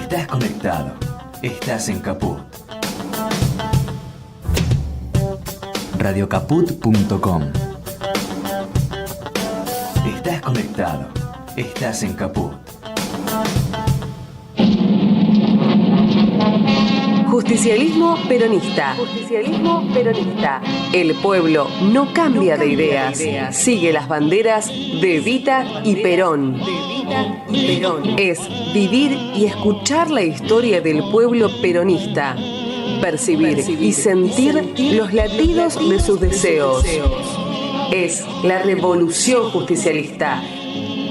Estás conectado. Estás en Caput. Radiocaput.com. Estás conectado. Estás en Caput. Justicialismo peronista. Justicialismo peronista. El pueblo no cambia de ideas. Sigue las banderas de Evita y Perón. Es vivir y escuchar la historia del pueblo peronista. Percibir y sentir los latidos de sus deseos. Es la revolución justicialista.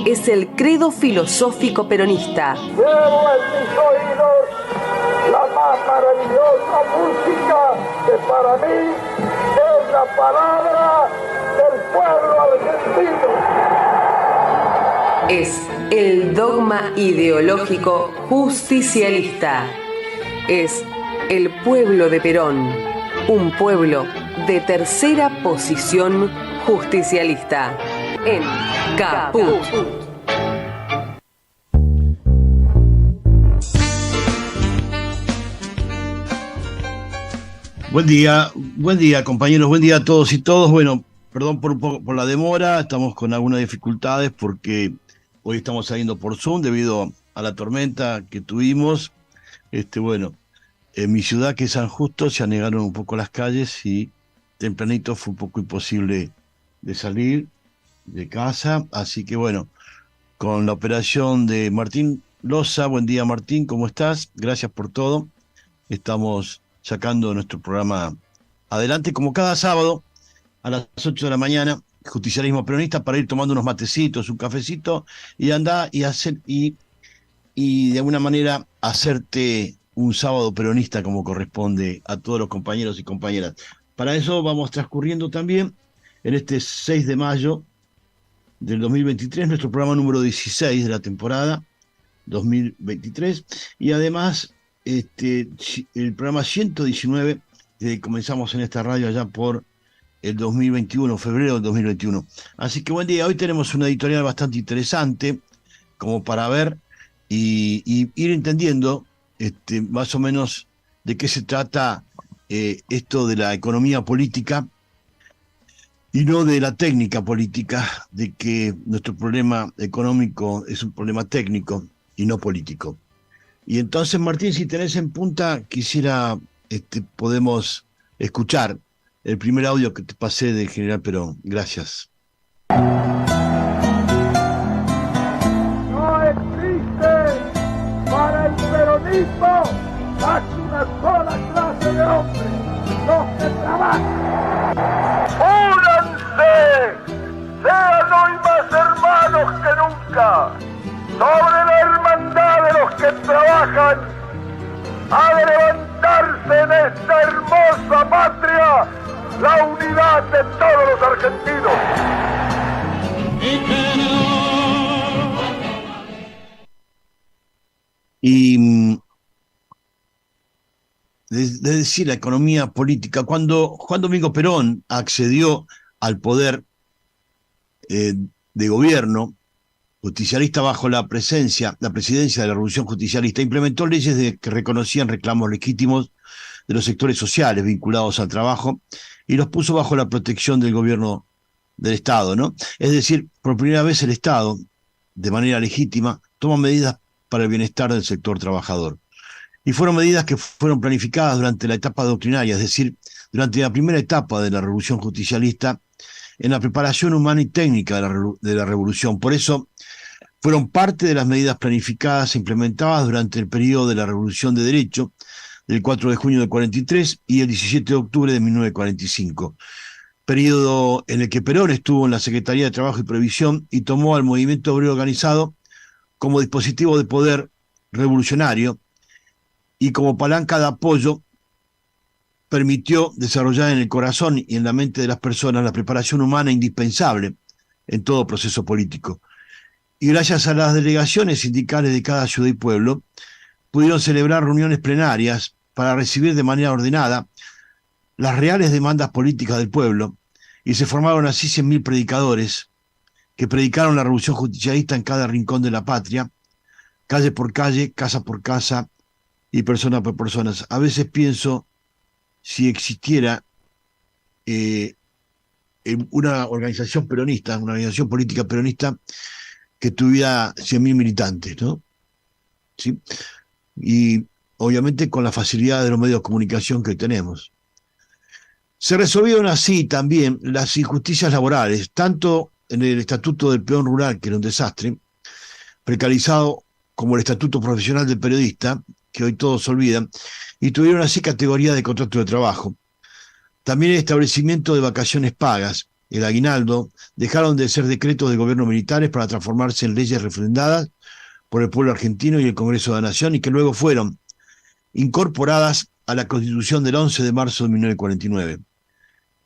Es el credo filosófico peronista. Llevo en mis oídos la más maravillosa música que para mí es la palabra del pueblo argentino. Es el dogma ideológico justicialista. Es el pueblo de Perón, un pueblo de tercera posición justicialista. En Caput. Buen día compañeros, buen día a todos y todos. Bueno, perdón por la demora, estamos con algunas dificultades porque hoy estamos saliendo por Zoom debido a la tormenta que tuvimos. En mi ciudad, que es San Justo, se anegaron un poco las calles y tempranito fue un poco imposible de salir de casa, así que bueno, con la operación de Martín Loza. Buen día Martín, ¿cómo estás? Gracias por todo. Estamos sacando nuestro programa adelante como cada sábado a las 8 de la mañana, Justicialismo Peronista, para ir tomando unos matecitos, un cafecito y andar y hacer y de alguna manera hacerte un sábado peronista como corresponde a todos los compañeros y compañeras. Para eso vamos transcurriendo también en este 6 de mayo del 2023, nuestro programa número 16 de la temporada 2023, y además el programa 119 que comenzamos en esta radio allá por el 2021, febrero del 2021. Así que buen día, hoy tenemos una editorial bastante interesante como para ver y ir entendiendo más o menos de qué se trata esto de la economía política y no de la técnica política, de que nuestro problema económico es un problema técnico y no político. Y entonces, Martín, si tenés en punta, podemos escuchar el primer audio que te pasé del general Perón. Gracias. No existe para el peronismo más que una sola clase de hombres, los que trabajan. ¡Únanse! ¡Sean hoy más hermanos que nunca! Sobre la hermandad de los que trabajan, ha de levantarse en esta hermosa patria la unidad de todos los argentinos. Y de decir la economía política, cuando Juan Domingo Perón accedió al poder de gobierno justicialista bajo la presidencia de la Revolución Justicialista, implementó leyes que reconocían reclamos legítimos de los sectores sociales vinculados al trabajo y los puso bajo la protección del gobierno del Estado, ¿no? Es decir, por primera vez el Estado, de manera legítima, toma medidas para el bienestar del sector trabajador. Y fueron medidas que fueron planificadas durante la etapa doctrinaria, es decir, durante la primera etapa de la Revolución Justicialista, en la preparación humana y técnica de la revolución. Por eso, fueron parte de las medidas planificadas e implementadas durante el periodo de la Revolución de Derecho, del 4 de junio del 43 y el 17 de octubre de 1945, periodo en el que Perón estuvo en la Secretaría de Trabajo y Previsión y tomó al movimiento obrero organizado como dispositivo de poder revolucionario y como palanca de apoyo. Permitió desarrollar en el corazón y en la mente de las personas la preparación humana indispensable en todo proceso político. Y gracias a las delegaciones sindicales de cada ciudad y pueblo, pudieron celebrar reuniones plenarias para recibir de manera ordenada las reales demandas políticas del pueblo, y se formaron así 100.000 predicadores que predicaron la revolución justicialista en cada rincón de la patria, calle por calle, casa por casa y persona por persona. A veces pienso si existiera una organización peronista, una organización política peronista que tuviera 100.000 militantes, ¿no? ¿Sí? Y obviamente con la facilidad de los medios de comunicación que tenemos. Se resolvieron así también las injusticias laborales, tanto en el Estatuto del Peón Rural, que era un desastre, precarizado, como el Estatuto Profesional del Periodista, que hoy todos olvidan, y tuvieron así categoría de contrato de trabajo. También el establecimiento de vacaciones pagas, el aguinaldo, dejaron de ser decretos de gobierno militares para transformarse en leyes refrendadas por el pueblo argentino y el Congreso de la Nación, y que luego fueron incorporadas a la Constitución del 11 de marzo de 1949.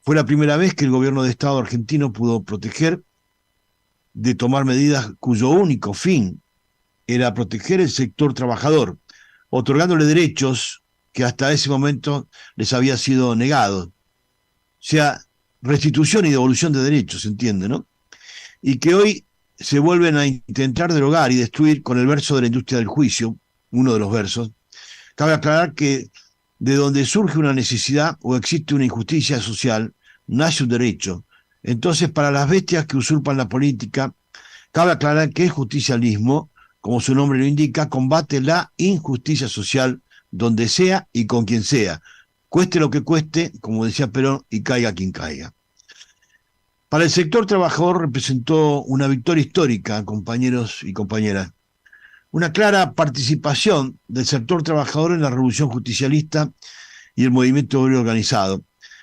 Fue la primera vez que el gobierno de Estado argentino pudo proteger de tomar medidas cuyo único fin era proteger el sector trabajador, otorgándole derechos que hasta ese momento les había sido negados. O sea, restitución y devolución de derechos, ¿se entiende, no? Y que hoy se vuelven a intentar derogar y destruir con el verso de la industria del juicio, uno de los versos. Cabe aclarar que de donde surge una necesidad o existe una injusticia social, nace un derecho. Entonces, para las bestias que usurpan la política, cabe aclarar que el justicialismo, como su nombre lo indica, combate la injusticia social donde sea y con quien sea, cueste lo que cueste, como decía Perón, y caiga quien caiga. Para el sector trabajador representó una victoria histórica, compañeros y compañeras. Una clara participación del sector trabajador en la revolución justicialista y el movimiento obrero organizado.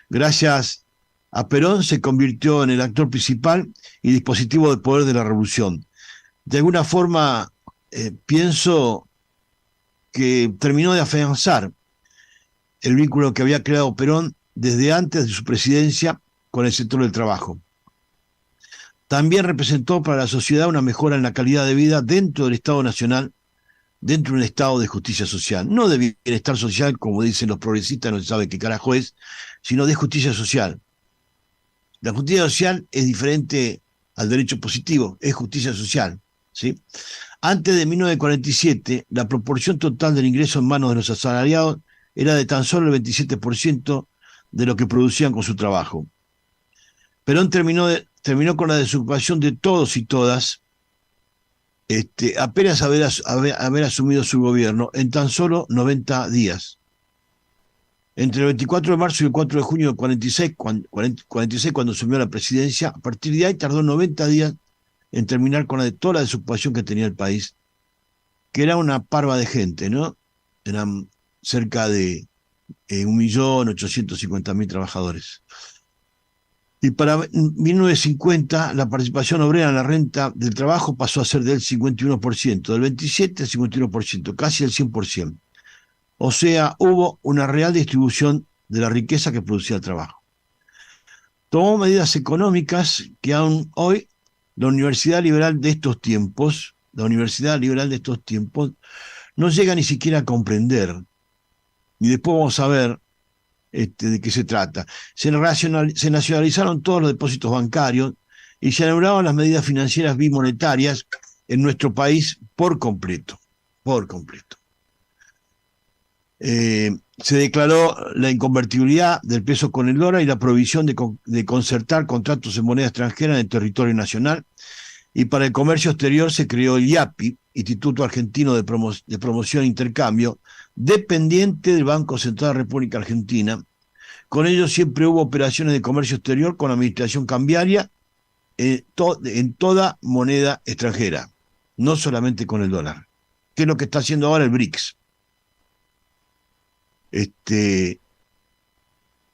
Gracias a Perón se convirtió en el actor principal y dispositivo de poder de la revolución. De alguna forma, pienso que terminó de afianzar el vínculo que había creado Perón desde antes de su presidencia con el sector del trabajo. También representó para la sociedad una mejora en la calidad de vida dentro del Estado Nacional, dentro de un Estado de justicia social. No de bienestar social, como dicen los progresistas, no se sabe qué carajo es, sino de justicia social. La justicia social es diferente al derecho positivo, es justicia social, ¿sí? Antes de 1947, la proporción total del ingreso en manos de los asalariados era de tan solo el 27% de lo que producían con su trabajo. Perón terminó con la desocupación de todos y todas, apenas haber asumido su gobierno en tan solo 90 días. Entre el 24 de marzo y el 4 de junio del 46, cuando asumió la presidencia, a partir de ahí tardó 90 días en terminar con toda la desocupación que tenía el país, que era una parva de gente, ¿no? Eran cerca de 1.850.000 trabajadores. Y para 1950 la participación obrera en la renta del trabajo pasó a ser del 51%, del 27% al 51%, casi el 100%. O sea, hubo una real distribución de la riqueza que producía el trabajo. Tomó medidas económicas que aún hoy la Universidad Liberal de estos tiempos, no llega ni siquiera a comprender. Y después vamos a ver de qué se trata. Se nacionalizaron todos los depósitos bancarios y se elaboraron las medidas financieras bimonetarias en nuestro país por completo. Se declaró la inconvertibilidad del peso con el dólar y la prohibición de concertar contratos en moneda extranjera en el territorio nacional. Y para el comercio exterior se creó el IAPI, Instituto Argentino de Promoción e Intercambio, dependiente del Banco Central de la República Argentina. Con ello siempre hubo operaciones de comercio exterior con administración cambiaria en toda moneda extranjera, no solamente con el dólar, que es lo que está haciendo ahora el BRICS.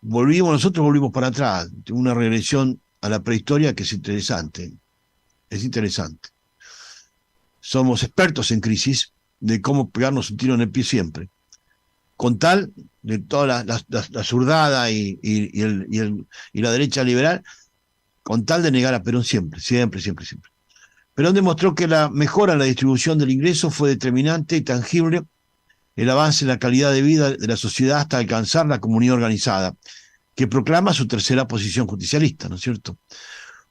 Nosotros volvimos para atrás, una regresión a la prehistoria que es interesante. Somos expertos en crisis de cómo pegarnos un tiro en el pie siempre, con tal de toda la zurdada y la derecha liberal, con tal de negar a Perón siempre. Perón demostró que la mejora en la distribución del ingreso fue determinante y tangible el avance en la calidad de vida de la sociedad hasta alcanzar la comunidad organizada, que proclama su tercera posición justicialista, ¿no es cierto?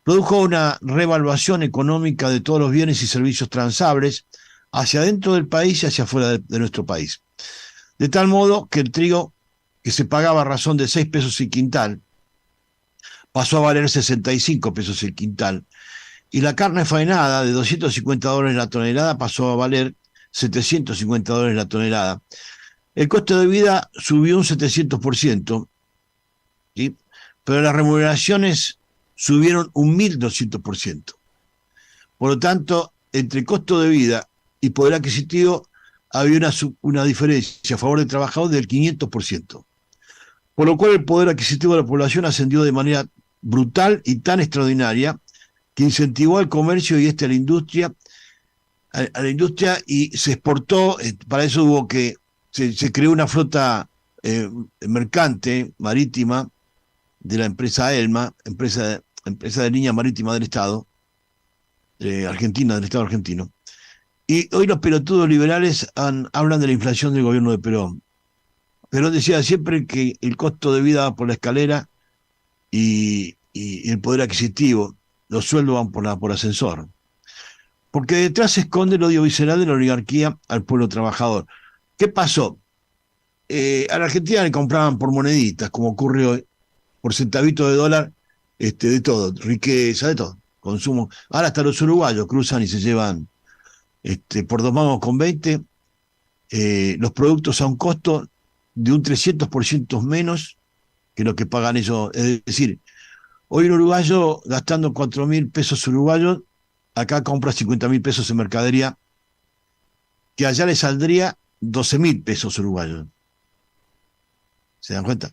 Produjo una revaluación económica de todos los bienes y servicios transables, hacia dentro del país y hacia afuera de nuestro país. De tal modo que el trigo, que se pagaba a razón de 6 pesos el quintal, pasó a valer 65 pesos el quintal. Y la carne faenada de $250 la tonelada pasó a valer $750 la tonelada. El costo de vida subió un 700%, ¿sí? Pero las remuneraciones subieron un 1.200%. Por lo tanto, entre costo de vida y poder adquisitivo había una diferencia a favor del trabajador del 500%. Por lo cual el poder adquisitivo de la población ascendió de manera brutal y tan extraordinaria que incentivó al comercio y a la industria y se exportó. Para eso se creó una flota mercante marítima de la empresa ELMA, empresa de línea marítima del Estado Argentina, del Estado argentino. Y hoy los pelotudos liberales hablan de la inflación del gobierno de Perón. Perón decía siempre que el costo de vida va por la escalera y el poder adquisitivo, los sueldos van por ascensor. Porque detrás se esconde el odio visceral de la oligarquía al pueblo trabajador. ¿Qué pasó? A la Argentina le compraban por moneditas, como ocurre hoy, por centavitos de dólar, de todo, riqueza, de todo, consumo. Ahora hasta los uruguayos cruzan y se llevan por 2,20 mangos, los productos a un costo de un 300% menos que lo que pagan ellos. Es decir, hoy un uruguayo gastando 4.000 pesos uruguayos, acá compra 50.000 pesos en mercadería, que allá le saldría 12.000 pesos uruguayos. ¿Se dan cuenta?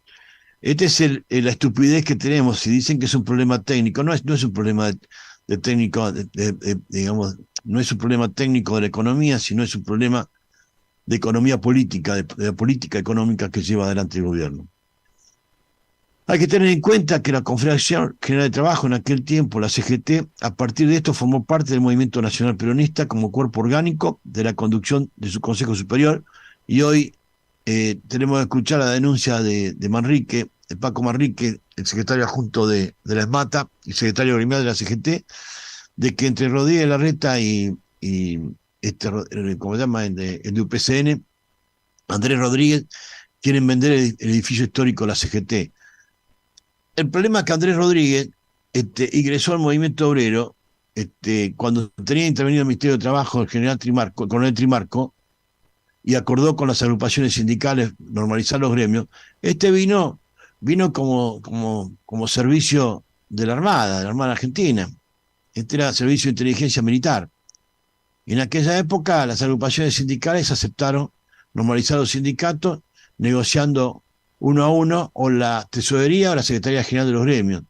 Esta es la estupidez que tenemos. Si dicen que es un problema técnico, no es un problema de técnico, digamos, no es un problema técnico de la economía, sino es un problema de economía política, de la política económica que lleva adelante el gobierno. Hay que tener en cuenta que la Confederación General de Trabajo en aquel tiempo, la CGT, a partir de esto formó parte del Movimiento Nacional Peronista como cuerpo orgánico de la conducción de su Consejo Superior, y hoy tenemos que escuchar la denuncia de Manrique, de Paco Manrique, el secretario adjunto de la ESMATA y secretario gremial de la CGT, de que entre Rodríguez Larreta y ¿cómo se llama? El de UPCN, Andrés Rodríguez, quieren vender el edificio histórico de la CGT. El problema es que Andrés Rodríguez ingresó al movimiento obrero cuando tenía intervenido el Ministerio de Trabajo el coronel Trimarco, y acordó con las agrupaciones sindicales normalizar los gremios. Vino como servicio de la Armada Argentina. Era servicio de inteligencia militar. Y en aquella época las agrupaciones sindicales aceptaron normalizar los sindicatos, negociando uno a uno o la tesorería o la Secretaría General de los gremios.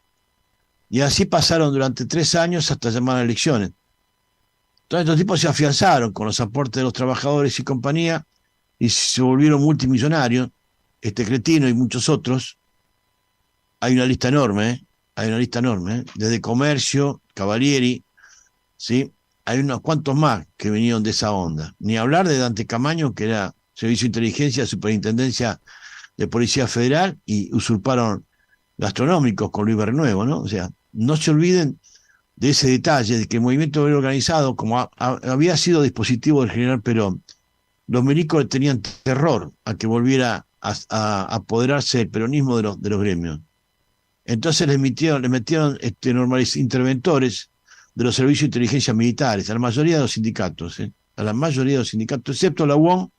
Y así pasaron durante 3 años hasta llamar a elecciones. Todos estos tipos se afianzaron con los aportes de los trabajadores y compañía y se volvieron multimillonarios. Cretino y muchos otros. Hay una lista enorme, desde Comercio, Cavalieri, ¿sí? Hay unos cuantos más que vinieron de esa onda. Ni hablar de Dante Camaño, que era Servicio de Inteligencia, Superintendencia de Policía Federal, y usurparon gastronómicos con Luis Bernuevo, ¿no? O sea, no se olviden de ese detalle, de que el movimiento obrero organizado, como había sido dispositivo del general Perón, los milicos tenían terror a que volviera a apoderarse el peronismo de los gremios. Entonces le metieron interventores de los servicios de inteligencia militares, a la mayoría de los sindicatos, excepto la UON,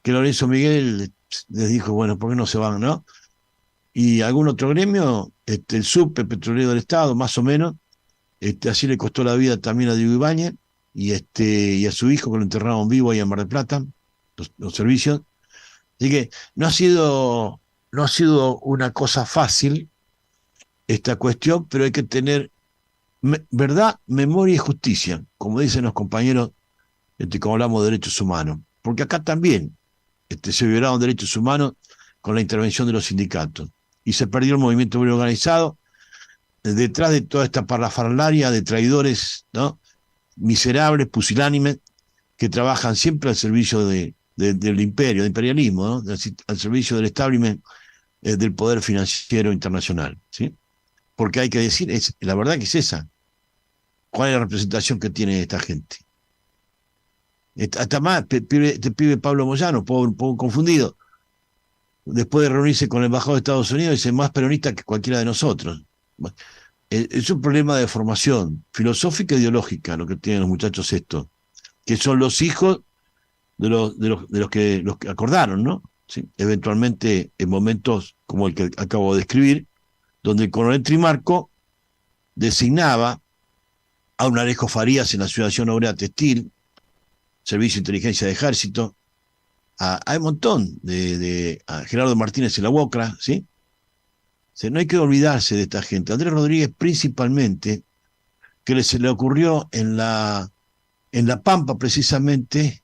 que Lorenzo Miguel les dijo, bueno, ¿por qué no se van, no? Y algún otro gremio, el SUP, Petrolero del Estado, más o menos, así le costó la vida también a Diego Ibáñez, y a su hijo, que lo enterraron vivo ahí en Mar del Plata, los servicios. Así que no ha sido una cosa fácil esta cuestión, pero hay que tener verdad, memoria y justicia, como dicen los compañeros cuando hablamos de derechos humanos. Porque acá también se violaron derechos humanos con la intervención de los sindicatos. Y se perdió el movimiento obrero organizado detrás de toda esta parafaralia de traidores, ¿no? Miserables, pusilánimes, que trabajan siempre al servicio del imperio, del imperialismo, ¿no? Al servicio del establishment del poder financiero internacional, ¿sí? Porque hay que decir, la verdad que es esa. ¿Cuál es la representación que tiene esta gente? Hasta más, este pibe Pablo Moyano, un poco confundido, después de reunirse con el embajador de Estados Unidos, dice más peronista que cualquiera de nosotros. Bueno, es un problema de formación filosófica e ideológica lo que tienen los muchachos estos, que son los hijos de los que acordaron, ¿no? ¿Sí? Eventualmente en momentos como el que acabo de describir, donde el coronel Trimarco designaba a un Alejo Farías en la Asociación Obrera Textil, Servicio de Inteligencia de Ejército, hay un montón a Gerardo Martínez en la UOCRA, ¿sí? O sea, no hay que olvidarse de esta gente. Andrés Rodríguez principalmente, que se le ocurrió en la Pampa precisamente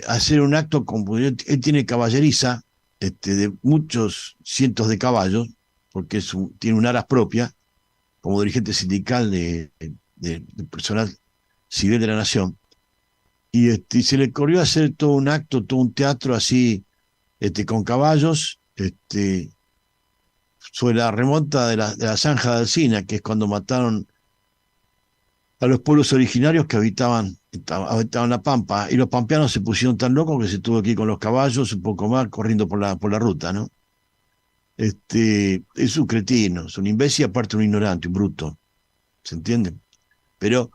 hacer un acto, como él tiene caballeriza de muchos cientos de caballos, porque tiene un aras propia, como dirigente sindical de personal civil de la Nación, y se le ocurrió hacer todo un acto, todo un teatro así, con caballos, sobre la remonta de la zanja de Alsina, que es cuando mataron a los pueblos originarios que habitaban la Pampa, y los pampeanos se pusieron tan locos que se tuvo que ir con los caballos un poco más corriendo por la ruta, ¿no? Es un cretino, es un imbécil, aparte un ignorante, un bruto, ¿se entiende? Pero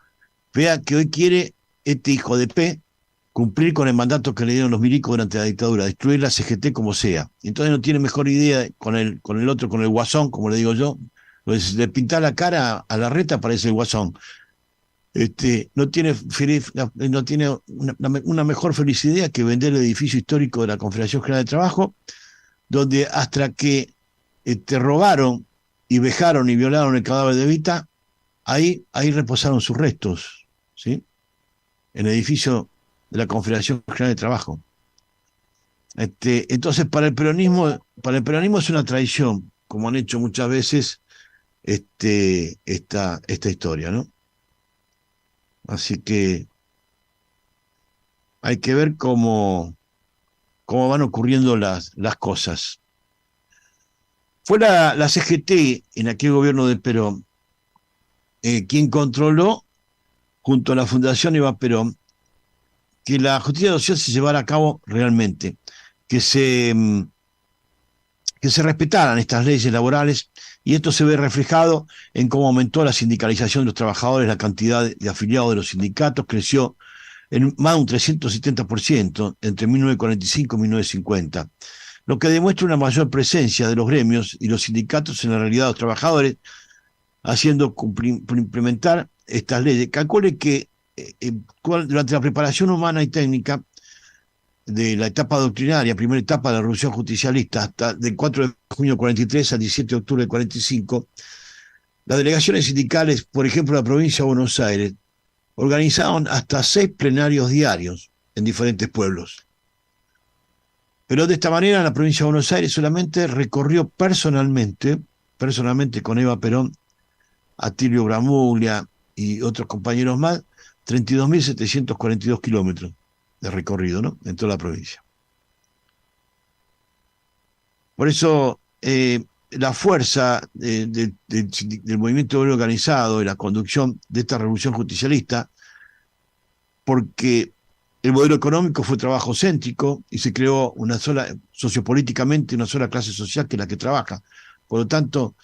vea que hoy quiere este hijo de P cumplir con el mandato que le dieron los milicos durante la dictadura, destruir la CGT como sea. Entonces no tiene mejor idea con el otro, con el guasón, como le digo yo, pues le pinta la cara a la reta, parece el guasón. No tiene una mejor felicidad que vender el edificio histórico de la Confederación General de Trabajo, donde hasta que robaron y vejaron y violaron el cadáver de Evita, ahí reposaron sus restos, ¿sí? En el edificio de la Confederación General de Trabajo. Entonces, para el peronismo es una traición, como han hecho muchas veces esta historia, ¿no? Así que hay que ver cómo van ocurriendo las cosas. Fue la CGT en aquel gobierno de Perón quien controló, junto a la Fundación Eva Perón, que la justicia social se llevara a cabo realmente, que se respetaran estas leyes laborales, y esto se ve reflejado en cómo aumentó la sindicalización de los trabajadores, la cantidad de afiliados de los sindicatos creció en más de un 370% entre 1945 y 1950, lo que demuestra una mayor presencia de los gremios y los sindicatos en la realidad de los trabajadores, haciendo implementar estas leyes. Calcule que durante la preparación humana y técnica de la etapa doctrinaria, primera etapa de la Revolución Justicialista, hasta del 4 de junio del 43 al 17 de octubre del 45, las delegaciones sindicales, por ejemplo, en la provincia de Buenos Aires, organizaron hasta 6 plenarios diarios en diferentes pueblos. Pero de esta manera, la provincia de Buenos Aires solamente recorrió personalmente con Eva Perón, Atilio Bramuglia y otros compañeros más, 32.742 kilómetros de recorrido, ¿no? En toda la provincia. Por eso, la fuerza del movimiento obrero organizado y la conducción de esta revolución justicialista, porque el modelo económico fue trabajo céntrico y se creó sociopolíticamente una sola clase social, que es la que trabaja. Por lo tanto,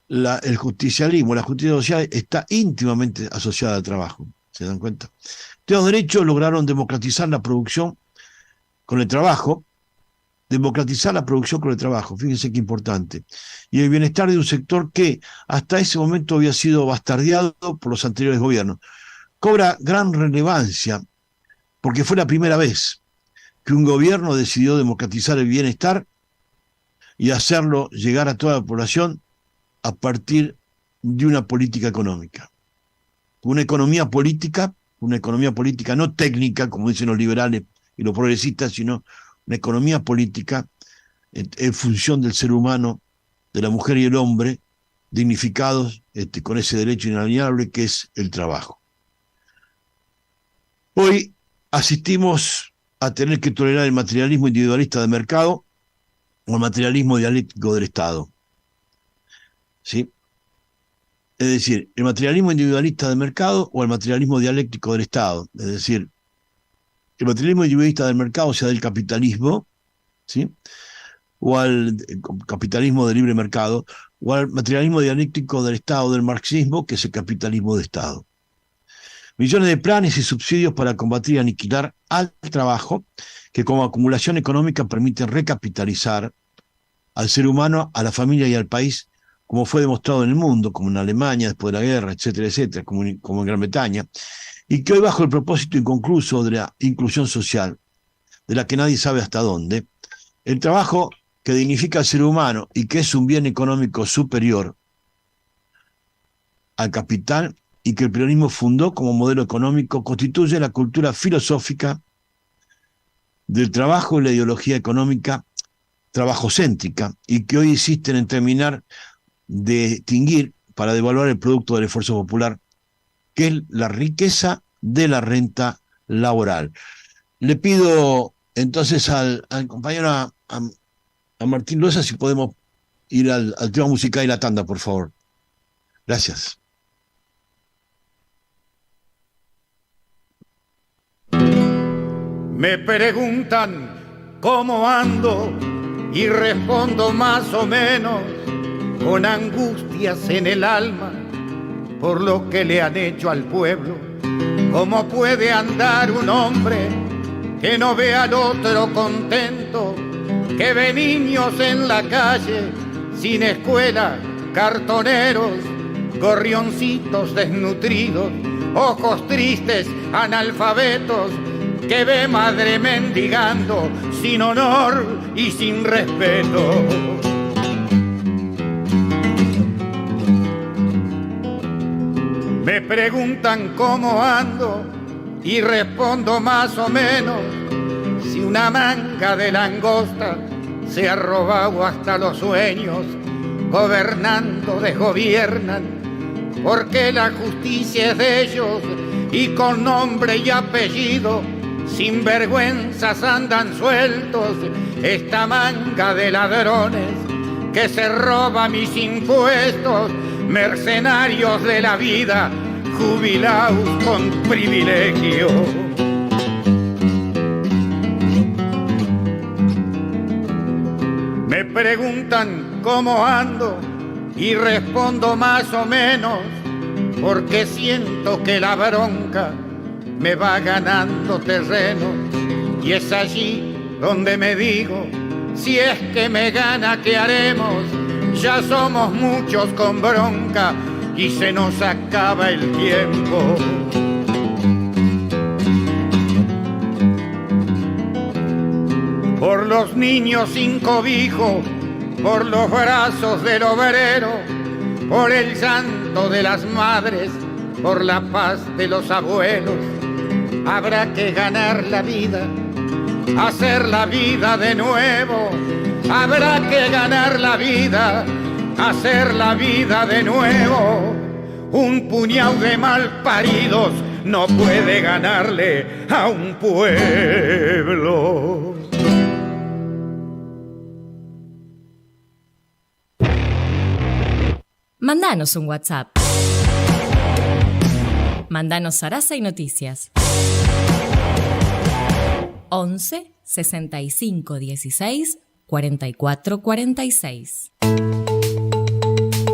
el justicialismo, la justicia social está íntimamente asociada al trabajo. ¿Se dan cuenta? Los derechos lograron democratizar la producción con el trabajo, fíjense qué importante, y el bienestar de un sector que hasta ese momento había sido bastardeado por los anteriores gobiernos. Cobra gran relevancia porque fue la primera vez que un gobierno decidió democratizar el bienestar y hacerlo llegar a toda la población a partir de una política económica. Una economía política no técnica, como dicen los liberales y los progresistas, sino una economía política en función del ser humano, de la mujer y el hombre, dignificados con ese derecho inalienable que es el trabajo. Hoy asistimos a tener que tolerar el materialismo individualista de mercado o el materialismo dialéctico del Estado. ¿Sí? Es decir, el materialismo individualista de mercado o el materialismo dialéctico del Estado. Es decir, el materialismo individualista del mercado, o sea, del capitalismo, ¿sí? O al capitalismo de libre mercado, o al materialismo dialéctico del Estado, del marxismo, que es el capitalismo de Estado. Millones de planes y subsidios para combatir y aniquilar al trabajo, que como acumulación económica permiten recapitalizar al ser humano, a la familia y al país, como fue demostrado en el mundo, como en Alemania después de la guerra, etcétera, etcétera, como en Gran Bretaña, y que hoy bajo el propósito inconcluso de la inclusión social, de la que nadie sabe hasta dónde, el trabajo que dignifica al ser humano y que es un bien económico superior al capital y que el peronismo fundó como modelo económico, constituye la cultura filosófica del trabajo y la ideología económica trabajocéntrica, y que hoy insisten en terminar de extinguir para devaluar el producto del esfuerzo popular, que es la riqueza de la renta laboral. Le pido entonces al compañero a Martín Loza si podemos ir al tema musical y la tanda, por favor. Gracias. Me preguntan cómo ando y respondo más o menos con angustias en el alma por lo que le han hecho al pueblo. ¿Cómo puede andar un hombre que no ve al otro contento, que ve niños en la calle sin escuela, cartoneros, gorrioncitos desnutridos, ojos tristes, analfabetos, que ve madre mendigando sin honor y sin respeto? Me preguntan cómo ando y respondo más o menos. Si una manga de langosta se ha robado hasta los sueños, gobernando desgobiernan, porque la justicia es de ellos y con nombre y apellido, sin vergüenzas andan sueltos esta manga de ladrones que se roba mis impuestos, mercenarios de la vida, jubilados con privilegio. Me preguntan cómo ando y respondo más o menos, porque siento que la bronca me va ganando terreno, y es allí donde me digo, si es que me gana, ¿qué haremos? Ya somos muchos con bronca y se nos acaba el tiempo. Por los niños sin cobijo, por los brazos del obrero, por el llanto de las madres, por la paz de los abuelos, habrá que ganar la vida, hacer la vida de nuevo. Habrá que ganar la vida, hacer la vida de nuevo. Un puñado de malparidos no puede ganarle a un pueblo. Mandanos un WhatsApp. Mandanos Sarasa y Noticias. 11 65 16 44 46.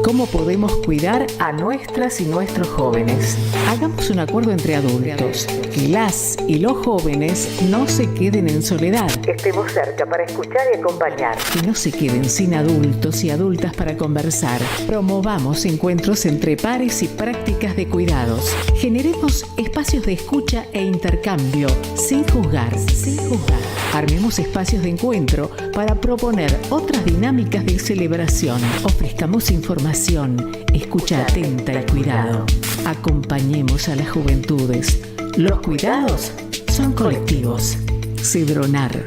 ¿Cómo podemos cuidar a nuestras y nuestros jóvenes? Hagamos un acuerdo entre adultos, que las y los jóvenes no se queden en soledad. Estemos cerca para escuchar y acompañar. Que no se queden sin adultos y adultas para conversar. Promovamos encuentros entre pares y prácticas de cuidados. Generemos espacios de escucha e intercambio, sin juzgar, sin juzgar. Armemos espacios de encuentro para proponer otras dinámicas de celebración. Ofrezcamos información, escucha atenta y cuidado. Acompañemos a las juventudes. Los cuidados son colectivos. Cedronar.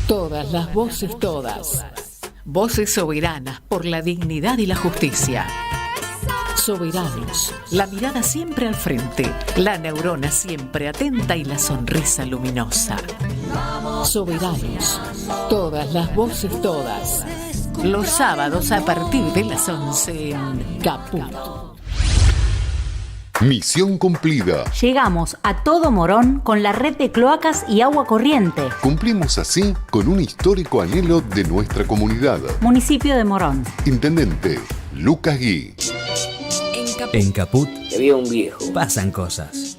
Todas las voces, todas. Voces soberanas por la dignidad y la justicia. Soberanos, la mirada siempre al frente, la neurona siempre atenta y la sonrisa luminosa. Soberanos, todas las voces, todas. Los sábados a partir de las 11 en Caput. Misión cumplida. Llegamos a todo Morón con la red de cloacas y agua corriente. Cumplimos así con un histórico anhelo de nuestra comunidad. Municipio de Morón. Intendente Lucas Gui. En Caput había un viejo. pasan cosas.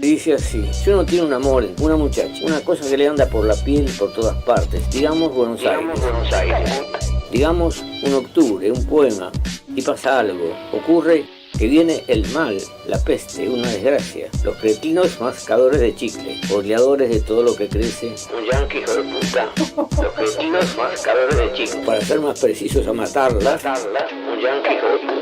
Dice así: si uno tiene un amor, una muchacha, una cosa que le anda por la piel por todas partes, digamos Buenos Aires, digamos un octubre, un poema, y pasa algo, ocurre que viene el mal, la peste, una desgracia, los cretinos mascadores de chicle, oleadores de todo lo que crece, un yanqui hijo de puta, los cretinos mascadores de chicle, para ser más precisos a matarlas, un yanqui hijo de puta.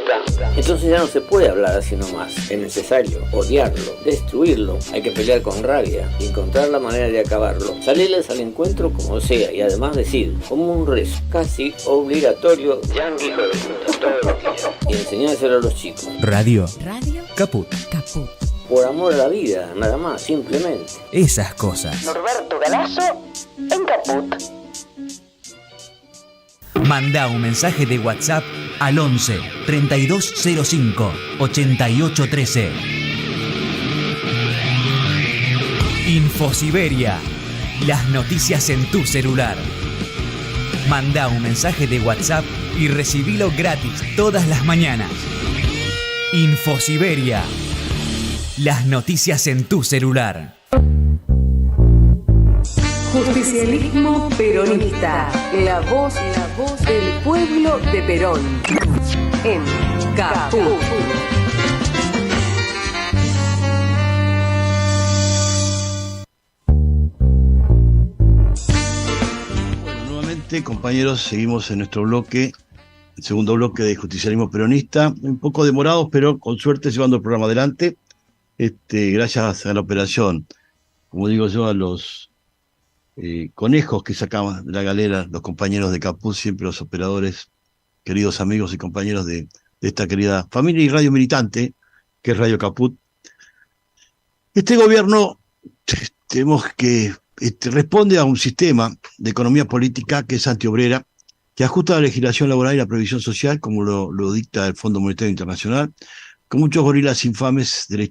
Entonces ya no se puede hablar así nomás, es necesario odiarlo, destruirlo, hay que pelear con rabia y encontrar la manera de acabarlo, salirles al encuentro como sea y además decir, como un rezo, casi obligatorio, yanqui hijo de puta, todos los días, y enseñárselo a los chicos. Radio Caput. Por amor a la vida, nada más, simplemente. Esas cosas. Norberto Galazo en Caput. Manda un mensaje de WhatsApp al 11 3205 8813. Infosiberia. Las noticias en tu celular. Manda un mensaje de WhatsApp y recibilo gratis todas las mañanas. Infosiberia. Las noticias en tu celular. Justicialismo peronista. La voz del pueblo de Perón. En Caput. Bueno, nuevamente, compañeros, seguimos en nuestro bloque. El segundo bloque de Justicialismo Peronista, un poco demorados, pero con suerte llevando el programa adelante, gracias a la operación, como digo yo, a los conejos que sacaban de la galera los compañeros de Caput, siempre los operadores, queridos amigos y compañeros de esta querida familia y radio militante, que es Radio Caput. Este gobierno, tenemos que responde a un sistema de economía política que es antiobrera, que ajusta la legislación laboral y la previsión social, como lo dicta el Fondo Monetario Internacional, como muchos gorilas infames de la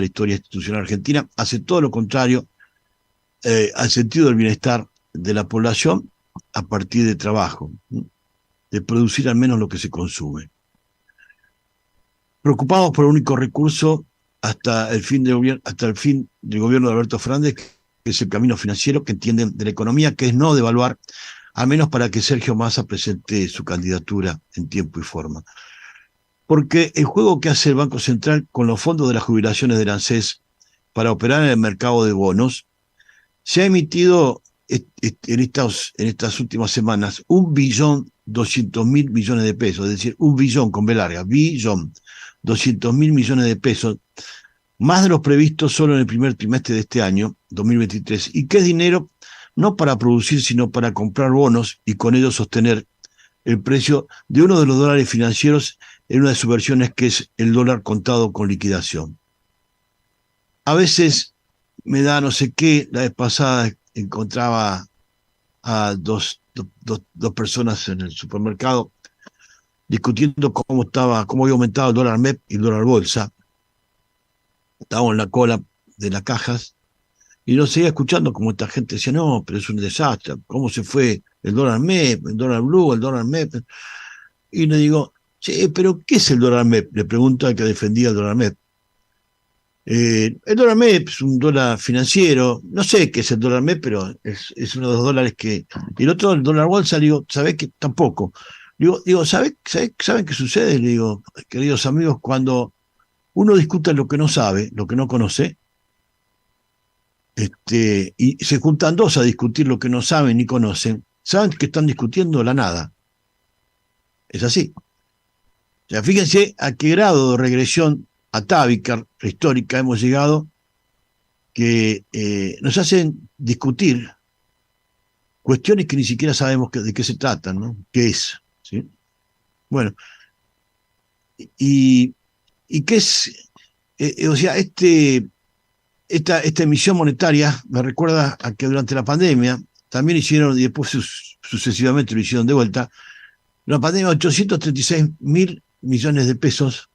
historia institucional argentina, hace todo lo contrario al sentido del bienestar de la población a partir de trabajo, de producir al menos lo que se consume. Preocupados por el único recurso hasta el fin del gobierno de Alberto Fernández, que es el camino financiero que entienden de la economía, que es no devaluar, a menos para que Sergio Massa presente su candidatura en tiempo y forma. Porque el juego que hace el Banco Central con los fondos de las jubilaciones del ANSES para operar en el mercado de bonos, se ha emitido en estas últimas semanas 1.200.000 millones de pesos, es decir, 1 billón con B larga, 1.200.000 millones de pesos, más de los previstos solo en el primer trimestre de este año, 2023, y que es dinero no para producir, sino para comprar bonos y con ello sostener el precio de uno de los dólares financieros en una de sus versiones, que es el dólar contado con liquidación. A veces me da no sé qué, la vez pasada encontraba a dos personas en el supermercado discutiendo cómo había aumentado el dólar MEP y el dólar bolsa. Estábamos en la cola de las cajas y lo seguía escuchando como esta gente decía, no, pero es un desastre, ¿cómo se fue el dólar MEP, el dólar blue, el dólar MEP? Y le digo, che, pero ¿qué es el dólar MEP? Le pregunto al que defendía el dólar MEP. El dólar MEP es un dólar financiero, no sé qué es el dólar MEP, pero es uno de los dólares que... Y el otro, el dólar bolsa, le digo, ¿sabés qué? Tampoco. Digo, ¿saben qué sucede? Le digo, queridos amigos, cuando uno discute lo que no sabe, lo que no conoce, y se juntan dos a discutir lo que no saben ni conocen, ¿saben que están discutiendo? La nada. Es así. O sea, fíjense a qué grado de regresión atávica, histórica hemos llegado, que nos hacen discutir cuestiones que ni siquiera sabemos de qué se tratan, ¿no? ¿Qué es? ¿Sí? Bueno, y qué es, o sea, esta emisión monetaria me recuerda a que durante la pandemia también hicieron, y después sucesivamente lo hicieron de vuelta, la pandemia 836.000 millones de pesos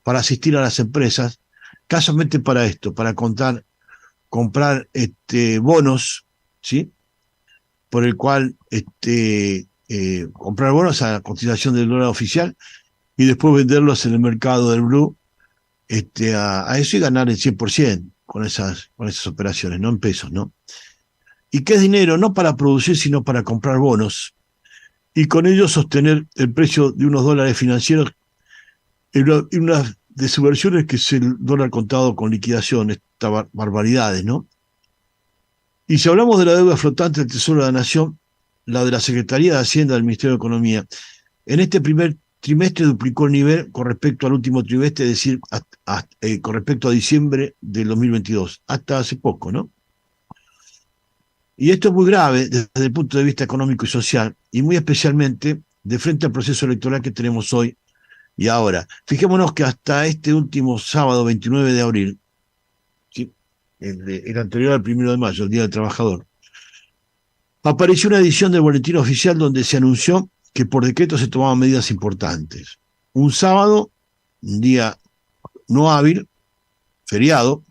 para asistir a las empresas, casualmente para esto, para comprar bonos, ¿sí? Por el cual comprar bonos a la cotización del dólar oficial y después venderlos en el mercado del blue a eso y ganar el 100% con esas operaciones, no en pesos, ¿no? Y que es dinero no para producir, sino para comprar bonos y con ello sostener el precio de unos dólares financieros en unas desinversiones que es el dólar contado con liquidación, estas barbaridades, ¿no? Y si hablamos de la deuda flotante del Tesoro de la Nación, la de la Secretaría de Hacienda del Ministerio de Economía, en este primer trimestre duplicó el nivel con respecto al último trimestre, es decir, con respecto a diciembre del 2022, hasta hace poco, ¿no? Y esto es muy grave desde el punto de vista económico y social, y muy especialmente de frente al proceso electoral que tenemos hoy y ahora. Fijémonos que hasta este último sábado, 29 de abril, ¿sí? El anterior al 1 de mayo, el Día del Trabajador, apareció una edición del Boletín Oficial donde se anunció que por decreto se tomaban medidas importantes. Un sábado, un día no hábil, feriado,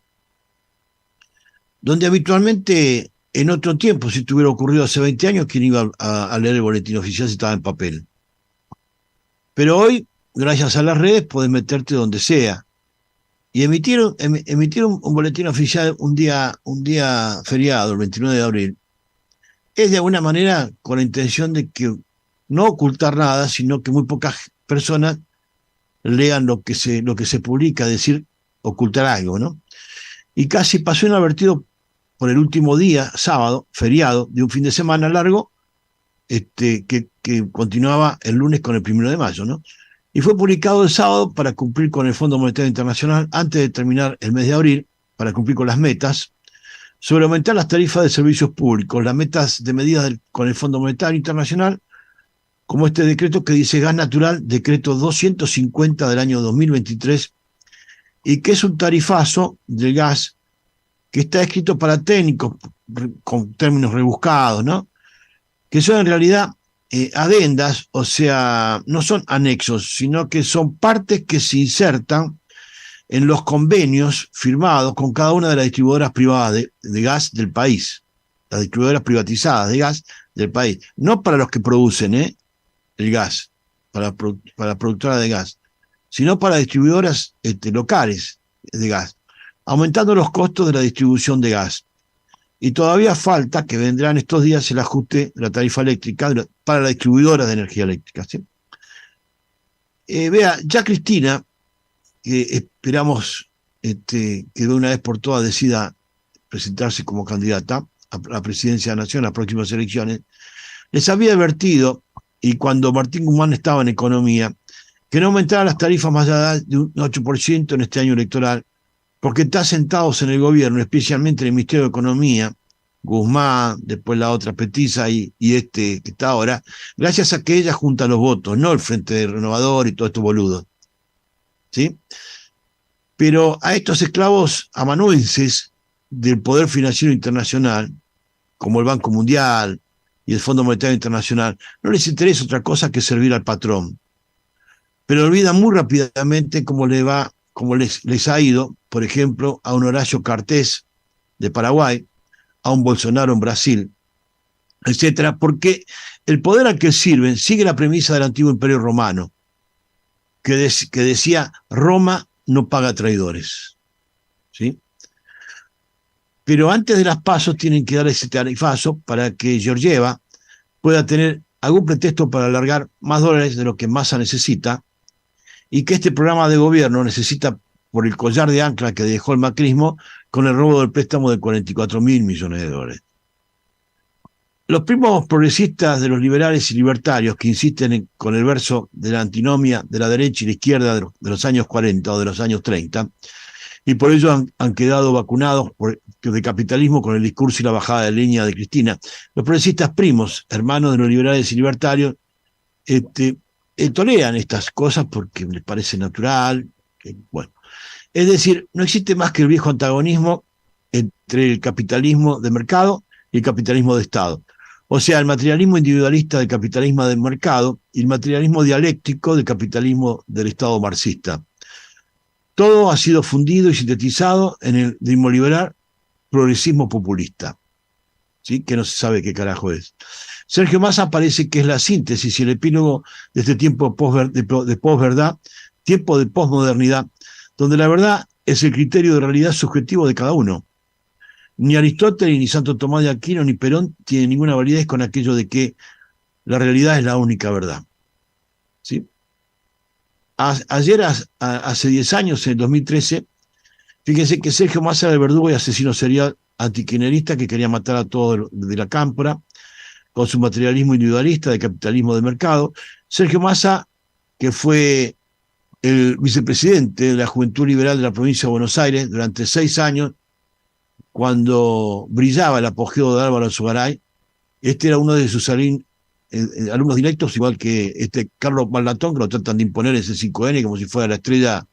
donde habitualmente en otro tiempo, si esto hubiera ocurrido hace 20 años, ¿quién iba a leer el Boletín Oficial si estaba en papel? Pero hoy, gracias a las redes, podés meterte donde sea. Y emitir un boletín oficial un día feriado, el 29 de abril, es de alguna manera con la intención de que no ocultar nada, sino que muy pocas personas lean lo que se publica, es decir, ocultar algo, ¿no? Y casi pasó inadvertido por el último día, sábado, feriado, de un fin de semana largo, que continuaba el lunes con el 1 de mayo, ¿no? Y fue publicado el sábado para cumplir con el Fondo Monetario Internacional, antes de terminar el mes de abril, para cumplir con las metas, sobre aumentar las tarifas de servicios públicos, las metas de medidas con el Fondo Monetario Internacional, como este decreto que dice gas natural, decreto 250 del año 2023, y que es un tarifazo del gas que está escrito para técnicos, con términos rebuscados, ¿no? Que son en realidad adendas, o sea, no son anexos, sino que son partes que se insertan en los convenios firmados con cada una de las distribuidoras privadas de gas del país, las distribuidoras privatizadas de gas del país, no para los que producen el gas, para la productora de gas, sino para distribuidoras locales de gas, aumentando los costos de la distribución de gas. Y todavía falta que vendrá en estos días el ajuste de la tarifa eléctrica para las distribuidoras de energía eléctrica, ¿sí? Vea, ya Cristina, que esperamos que de una vez por todas decida presentarse como candidata a la presidencia de la Nación en las próximas elecciones, les había advertido, y cuando Martín Guzmán estaba en Economía, que no aumentaran las tarifas más allá de un 8% en este año electoral, porque están sentados en el gobierno, especialmente en el Ministerio de Economía, Guzmán, después la otra Petiza y que está ahora, gracias a que ella junta los votos, no el Frente Renovador y todos estos boludos, ¿sí? Pero a estos esclavos amanuenses del poder financiero internacional, como el Banco Mundial y el Fondo Monetario Internacional, no les interesa otra cosa que servir al patrón. Pero olvidan muy rápidamente cómo les ha ido, por ejemplo, a un Horacio Cartés de Paraguay, a un Bolsonaro en Brasil, etcétera, porque el poder al que sirven sigue la premisa del antiguo Imperio Romano, que decía Roma no paga traidores, ¿sí? Pero antes de las PASO tienen que dar ese tarifazo para que Georgieva pueda tener algún pretexto para alargar más dólares de lo que Massa necesita, y que este programa de gobierno necesita por el collar de ancla que dejó el macrismo con el robo del préstamo de 44.000 millones de dólares. Los primos progresistas de los liberales y libertarios que insisten con el verso de la antinomia de la derecha y la izquierda de los años 40 o de los años 30, y por ello han quedado vacunados de capitalismo con el discurso y la bajada de línea de Cristina. Los progresistas primos, hermanos de los liberales y libertarios, toleran estas cosas porque les parece natural. Bueno, es decir, no existe más que el viejo antagonismo entre el capitalismo de mercado y el capitalismo de Estado. O sea, el materialismo individualista del capitalismo de mercado y el materialismo dialéctico del capitalismo del Estado marxista. Todo ha sido fundido y sintetizado en el neoliberal progresismo populista, ¿sí? Que no se sabe qué carajo es. Sergio Massa parece que es la síntesis y el epílogo de este tiempo de posverdad, tiempo de posmodernidad, donde la verdad es el criterio de realidad subjetivo de cada uno. Ni Aristóteles, ni Santo Tomás de Aquino, ni Perón tienen ninguna validez con aquello de que la realidad es la única verdad, ¿sí? Ayer, hace 10 años, en el 2013, fíjense que Sergio Massa era el verdugo y asesino serial antikirchnerista que quería matar a todos de la cámpora, con su materialismo individualista de capitalismo de mercado. Sergio Massa, que fue el vicepresidente de la Juventud Liberal de la provincia de Buenos Aires durante 6 años, cuando brillaba el apogeo de Álvaro Alzogaray, este era uno de sus alumnos directos, igual que Carlos Ballatón, que lo tratan de imponer ese 5N como si fuera la estrella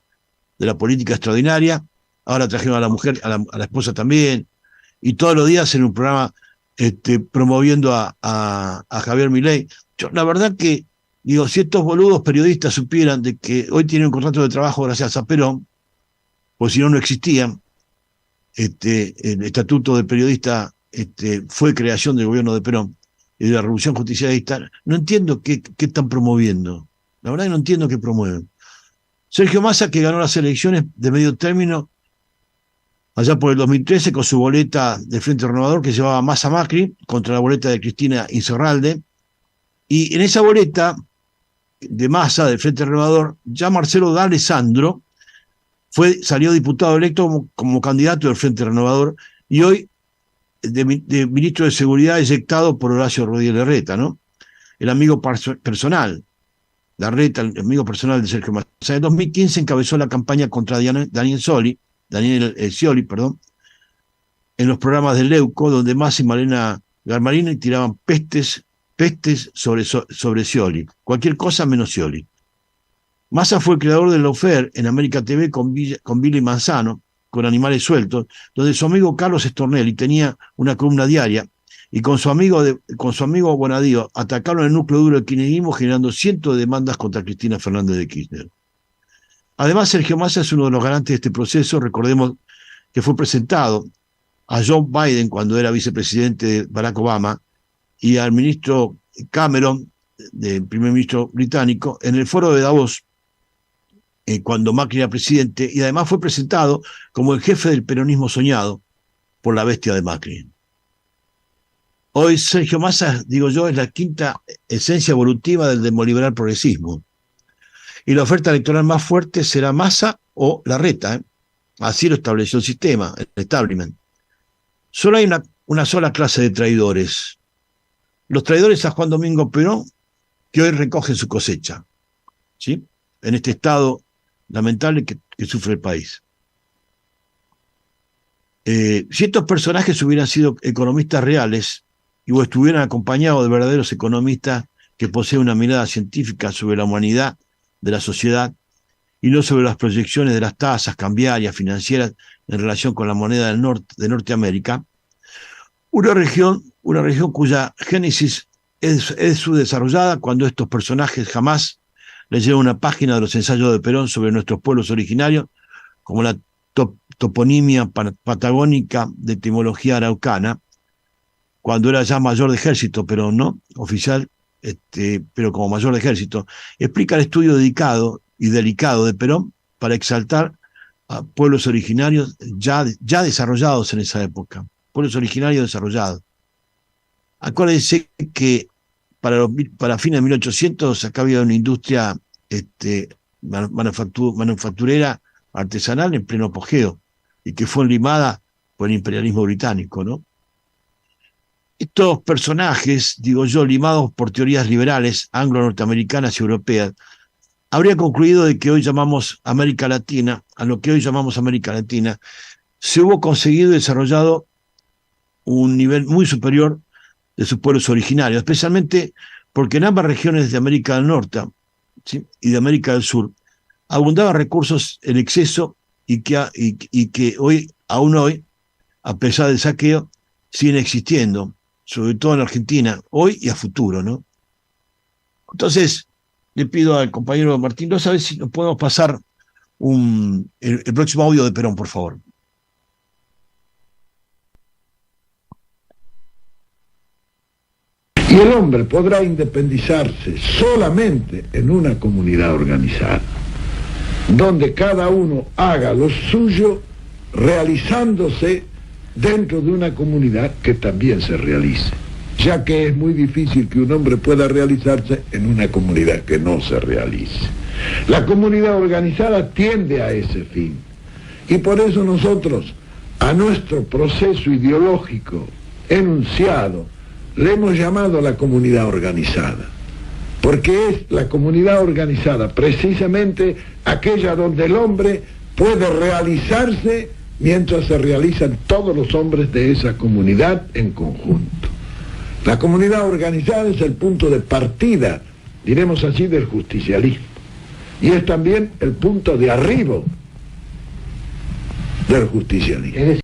de la política extraordinaria. Ahora trajeron a la mujer, a la esposa también, y todos los días en un programa promoviendo a Javier Milei. Yo, la verdad que, digo, si estos boludos periodistas supieran de que hoy tienen un contrato de trabajo gracias a Perón, pues si no, no existían. El estatuto de periodista fue creación del gobierno de Perón y de la Revolución Justicialista. No entiendo qué están promoviendo. La verdad que no entiendo qué promueven. Sergio Massa, que ganó las elecciones de medio término allá por el 2013 con su boleta del Frente Renovador que llevaba Massa Macri contra la boleta de Cristina Incerralde. Y en esa boleta de Massa del Frente Renovador, ya Marcelo D'Alessandro salió diputado electo como candidato del Frente Renovador y hoy de ministro de Seguridad eyectado por Horacio Rodríguez Larreta, ¿no? El amigo personal, Larreta, el amigo personal de Sergio Massa. En 2015 encabezó la campaña contra Daniel Scioli, en los programas del Leuco, donde Massa y Malena Garmarini tiraban pestes sobre Scioli, cualquier cosa menos Scioli. Massa fue el creador del Lawfare en América TV con Billy Manzano, con Animales Sueltos, donde su amigo Carlos Stornelli tenía una columna diaria, y con su amigo Bonadío atacaron el núcleo duro del kirchnerismo, generando cientos de demandas contra Cristina Fernández de Kirchner. Además, Sergio Massa es uno de los garantes de este proceso. Recordemos que fue presentado a Joe Biden cuando era vicepresidente de Barack Obama y al ministro Cameron, del primer ministro británico, en el foro de Davos, cuando Macri era presidente, y además fue presentado como el jefe del peronismo soñado por la bestia de Macri. Hoy Sergio Massa, digo yo, es la quinta esencia evolutiva del demoliberal progresismo. Y la oferta electoral más fuerte será Massa o Larreta. Así lo estableció el sistema, el establishment. Solo hay una sola clase de traidores. Los traidores a Juan Domingo Perón, que hoy recogen su cosecha, ¿sí? En este estado lamentable que sufre el país. Si estos personajes hubieran sido economistas reales o estuvieran acompañados de verdaderos economistas que poseen una mirada científica sobre la humanidad de la sociedad y no sobre las proyecciones de las tasas cambiarias financieras en relación con la moneda de Norteamérica, una región cuya génesis es subdesarrollada cuando estos personajes jamás leyeron una página de los ensayos de Perón sobre nuestros pueblos originarios, como la toponimia patagónica de etimología araucana, cuando era ya mayor de ejército, pero no oficial, pero como mayor de ejército, explica el estudio dedicado y delicado de Perón para exaltar a pueblos originarios ya desarrollados en esa época, pueblos originarios desarrollados. Acuérdense que para fines de 1800 acá había una industria manufacturera artesanal en pleno apogeo y que fue enlimada por el imperialismo británico, ¿no? Estos personajes, digo yo, limados por teorías liberales anglo-norteamericanas y europeas, habría concluido de que hoy llamamos América Latina, a lo que hoy llamamos América Latina, se hubo conseguido y desarrollado un nivel muy superior de sus pueblos originarios, especialmente porque en ambas regiones de América del Norte, ¿sí?, y de América del Sur abundaban recursos en exceso y que aún hoy, a pesar del saqueo, siguen existiendo, sobre todo en Argentina, hoy y a futuro, ¿no? Entonces, le pido al compañero Martín Rosa a ver si nos podemos pasar el próximo audio de Perón, por favor. Y el hombre podrá independizarse solamente en una comunidad organizada, donde cada uno haga lo suyo, realizándose dentro de una comunidad que también se realice, ya que es muy difícil que un hombre pueda realizarse en una comunidad que no se realice. La comunidad organizada tiende a ese fin, y por eso nosotros a nuestro proceso ideológico enunciado le hemos llamado la comunidad organizada, porque es la comunidad organizada precisamente aquella donde el hombre puede realizarse mientras se realizan todos los hombres de esa comunidad en conjunto. La comunidad organizada es el punto de partida, diremos así, del justicialismo, y es también el punto de arribo del justicialismo.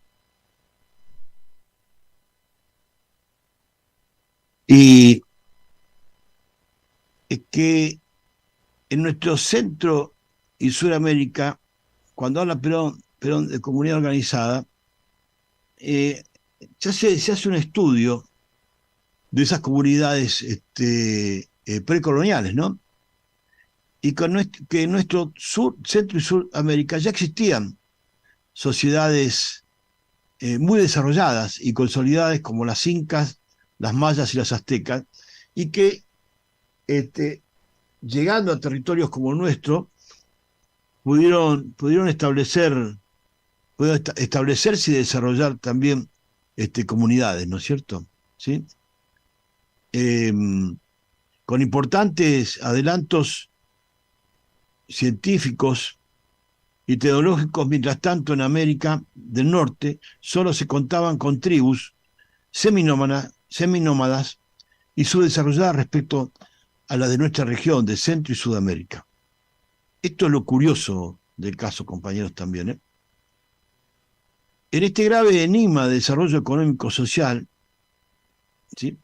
Y es que en nuestro Centro y Suramérica, cuando habla Perón de comunidad organizada, se hace un estudio de esas comunidades precoloniales, ¿no? Y que en nuestro Centro y Suramérica ya existían sociedades muy desarrolladas y consolidadas como las incas, las mayas y las aztecas, y que llegando a territorios como el nuestro, pudieron establecerse y desarrollar también comunidades, ¿no es cierto? ¿Sí? Con importantes adelantos científicos y tecnológicos. Mientras tanto, en América del Norte solo se contaban con tribus seminómadas y subdesarrolladas respecto a las de nuestra región, de Centro y Sudamérica. Esto es lo curioso del caso, compañeros, también, ¿eh? En este grave enigma de desarrollo económico-social, ¿sí?,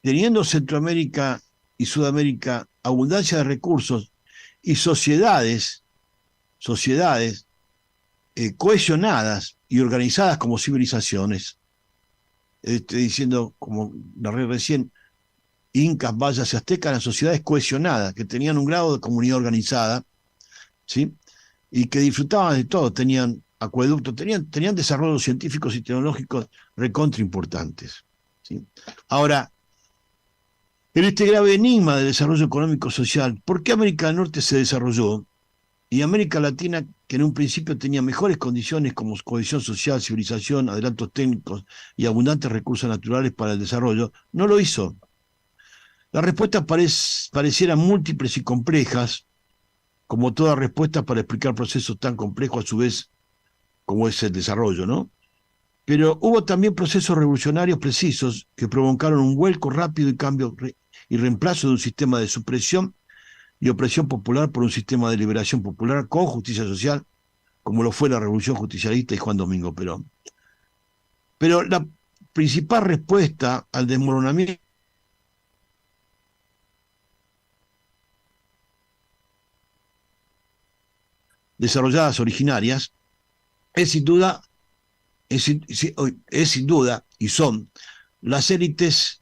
teniendo Centroamérica y Sudamérica abundancia de recursos y sociedades cohesionadas y organizadas como civilizaciones, diciendo, como narré recién, incas, mayas y aztecas, las sociedades cohesionadas, que tenían un grado de comunidad organizada, ¿sí?, y que disfrutaban de todo, tenían acueductos, tenían desarrollos científicos y tecnológicos recontra importantes, ¿sí? Ahora, en este grave enigma del desarrollo económico-social, ¿por qué América del Norte se desarrolló y América Latina, que en un principio tenía mejores condiciones como cohesión social, civilización, adelantos técnicos y abundantes recursos naturales para el desarrollo, no lo hizo? Las respuestas parecieran múltiples y complejas, como toda respuesta para explicar procesos tan complejos a su vez como es el desarrollo, ¿no? Pero hubo también procesos revolucionarios precisos que provocaron un vuelco rápido y cambio y reemplazo de un sistema de supresión y opresión popular por un sistema de liberación popular con justicia social, como lo fue la Revolución Justicialista y Juan Domingo Perón. Pero la principal respuesta al desmoronamiento desarrolladas originarias es sin duda y son las élites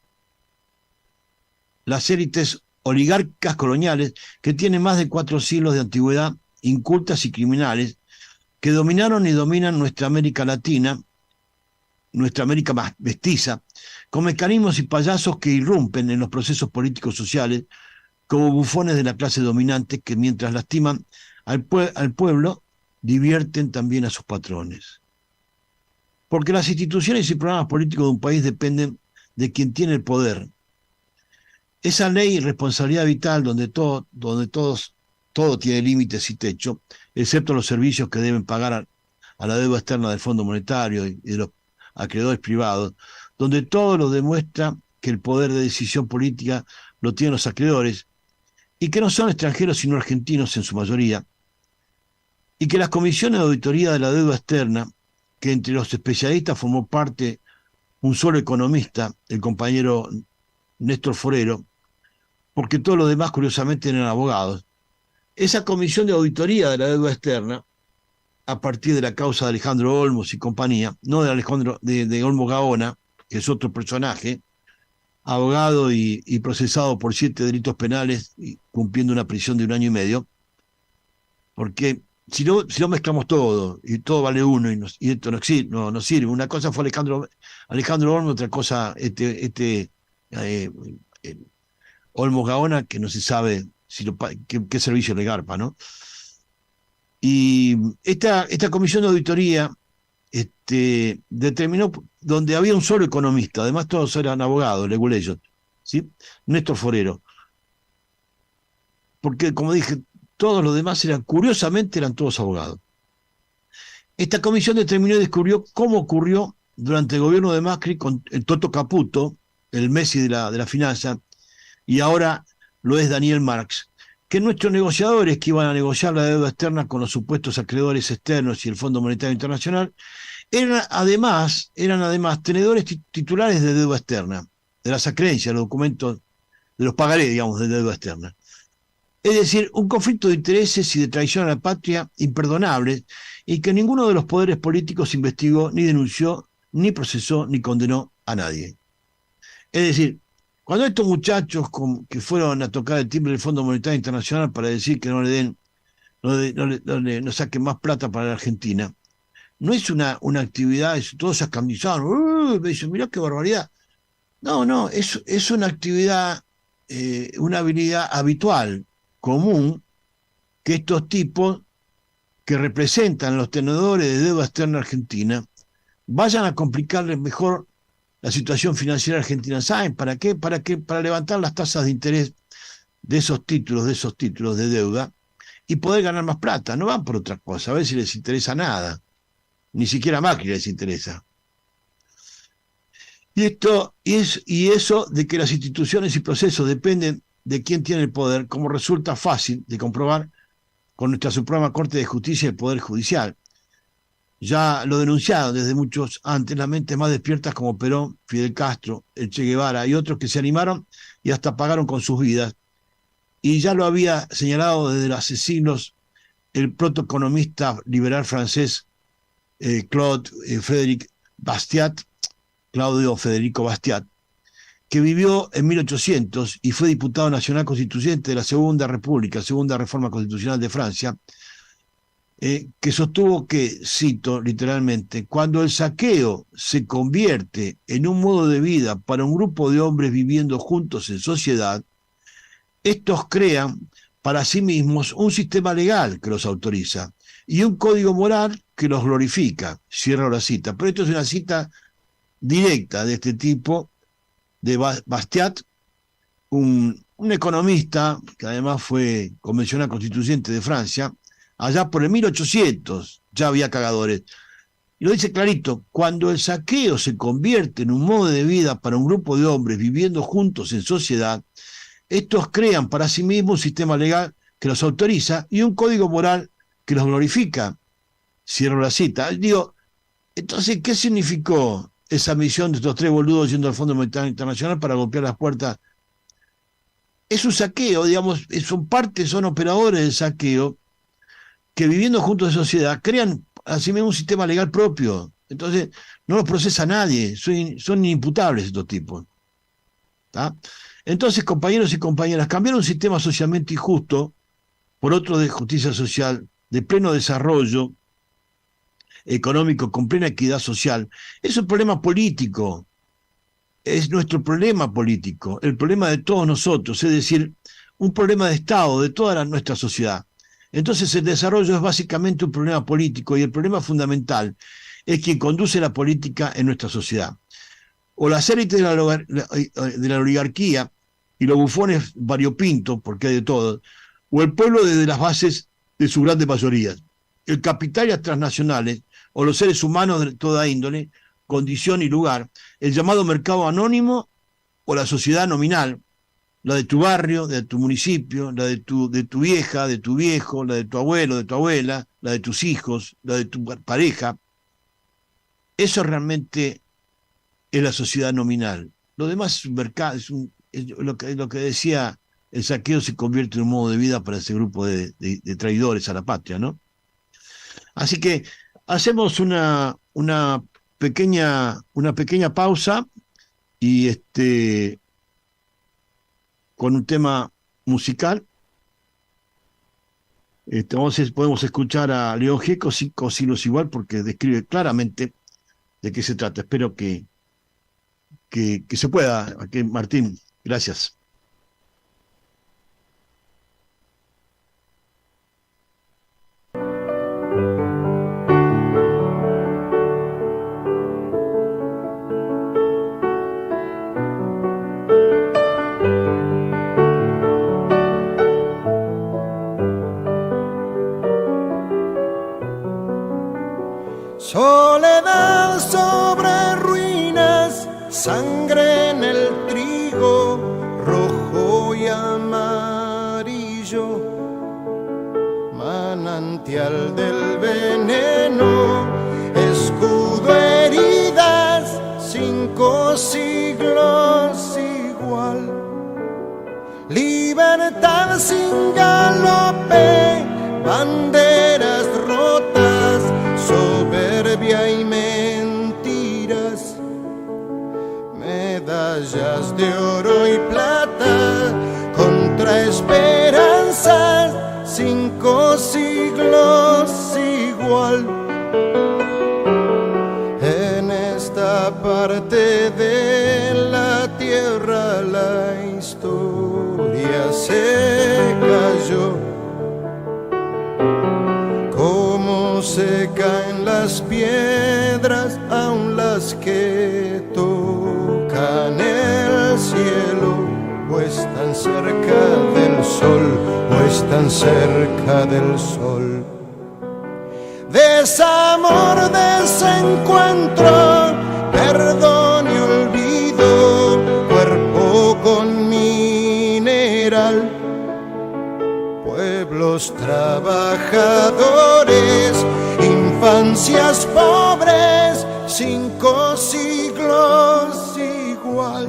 oligárquicas coloniales que tienen más de 4 siglos de antigüedad, incultas y criminales, que dominaron y dominan nuestra América Latina, nuestra América más mestiza, con mecanismos y payasos que irrumpen en los procesos políticos sociales como bufones de la clase dominante que, mientras lastiman al pueblo, divierten también a sus patrones. Porque las instituciones y programas políticos de un país dependen de quien tiene el poder. Esa ley y responsabilidad vital donde todo tiene límites y techo, excepto los servicios que deben pagar a la deuda externa del Fondo Monetario y de los acreedores privados, donde todo lo demuestra que el poder de decisión política lo tienen los acreedores, y que no son extranjeros sino argentinos en su mayoría, y que las comisiones de auditoría de la deuda externa, que entre los especialistas formó parte un solo economista, el compañero Néstor Forero, porque todos los demás curiosamente eran abogados, esa comisión de auditoría de la deuda externa, a partir de la causa de Alejandro Olmos y compañía, no de de Olmos Gaona, que es otro personaje, abogado y procesado por 7 delitos penales, y cumpliendo una prisión de 1 año y medio, porque si no mezclamos todo, y todo vale uno, y esto no sirve. Una cosa fue Alejandro Olmos, otra cosa Olmos Gaona, que no se sabe qué servicio le garpa, ¿no? Y esta comisión de auditoría determinó, donde había un solo economista, además todos eran abogados, leguleyos, ¿sí? Néstor Forero. Porque, como dije, todos los demás curiosamente eran todos abogados. Esta comisión determinó y descubrió cómo ocurrió durante el gobierno de Macri con el Toto Caputo, el Messi de la finanza, y ahora lo es Daniel Marx, que nuestros negociadores que iban a negociar la deuda externa con los supuestos acreedores externos y el Fondo Monetario Internacional eran además tenedores titulares de deuda externa, de las acreencias, los documentos, de los pagarés, digamos, de deuda externa. Es decir, un conflicto de intereses y de traición a la patria imperdonable, y que ninguno de los poderes políticos investigó, ni denunció, ni procesó, ni condenó a nadie. Es decir, cuando estos muchachos que fueron a tocar el timbre del Fondo Monetario Internacional para decir que no saquen más plata para la Argentina, no es una actividad, todos se escandalizaron, me dicen, mirá qué barbaridad. No, es una actividad, una habilidad habitual, común, que estos tipos que representan los tenedores de deuda externa argentina vayan a complicarles mejor la situación financiera argentina. ¿Saben para qué? Para levantar las tasas de interés de esos títulos de deuda y poder ganar más plata. No van por otra cosa, a ver si les interesa nada. Ni siquiera a Macri les interesa. Y eso de que las instituciones y procesos dependen de quién tiene el poder, como resulta fácil de comprobar con nuestra Suprema Corte de Justicia y el Poder Judicial. Ya lo denunciaron desde muchos antes las mentes más despiertas como Perón, Fidel Castro, el Che Guevara y otros que se animaron y hasta pagaron con sus vidas. Y ya lo había señalado desde hace siglos el protoeconomista liberal francés Claudio Federico Bastiat, que vivió en 1800 y fue diputado nacional constituyente de la Segunda República, Segunda Reforma Constitucional de Francia, que sostuvo que, cito literalmente, cuando el saqueo se convierte en un modo de vida para un grupo de hombres viviendo juntos en sociedad, estos crean para sí mismos un sistema legal que los autoriza y un código moral que los glorifica. Cierro la cita. Pero esto es una cita directa de este tipo, de Bastiat, un economista que además fue convencional constituyente de Francia. Allá por el 1800 ya había cagadores. Y lo dice clarito, cuando el saqueo se convierte en un modo de vida para un grupo de hombres viviendo juntos en sociedad, estos crean para sí mismos un sistema legal que los autoriza y un código moral que los glorifica. Cierro la cita. Digo, entonces, ¿qué significó esa misión de estos 3 boludos yendo al Fondo Monetario Internacional para golpear las puertas? Es un saqueo, digamos, son operadores del saqueo, que viviendo juntos en sociedad crean así mismo un sistema legal propio. Entonces no los procesa nadie, son inimputables estos tipos. ¿Tá? Entonces, compañeros y compañeras, cambiar un sistema socialmente injusto por otro de justicia social, de pleno desarrollo económico, con plena equidad social, es un problema político. Es nuestro problema político, el problema de todos nosotros, es decir, un problema de Estado, de toda nuestra sociedad. Entonces el desarrollo es básicamente un problema político y el problema fundamental es quien conduce la política en nuestra sociedad. O las élites de la oligarquía y los bufones variopintos, porque hay de todo, o el pueblo desde las bases de sus grandes mayorías. El capital y las transnacionales, o los seres humanos de toda índole, condición y lugar, el llamado mercado anónimo o la sociedad nominal, la de tu barrio, de tu municipio, la de tu vieja, de tu viejo, la de tu abuelo, de tu abuela, la de tus hijos, la de tu pareja. Eso realmente es la sociedad nominal. Lo demás es un mercado, es lo que decía el saqueo se convierte en un modo de vida para ese grupo de traidores a la patria, ¿no? Así que hacemos una pequeña pausa y con un tema musical. Entonces podemos escuchar a León Gieco, Cinco siglos igual, porque describe claramente de qué se trata. Espero que se pueda. Aquí, Martín, gracias. Soledad sobre ruinas, sangre en el trigo, rojo y amarillo, manantial del veneno, escudo, heridas, 5 siglos igual, libertad sin galope, banderas rotas, soberbia y mentiras, medallas de oro y plata, contra esperanzas, 5 siglos igual. En esta parte de la tierra la historia se cayó, se caen las piedras, aun las que tocan el cielo, o están cerca del sol, o están cerca del sol. Desamor, desencuentro, perdón y olvido, cuerpo con mineral, pueblos trabajadores, infancias pobres, 5 siglos igual.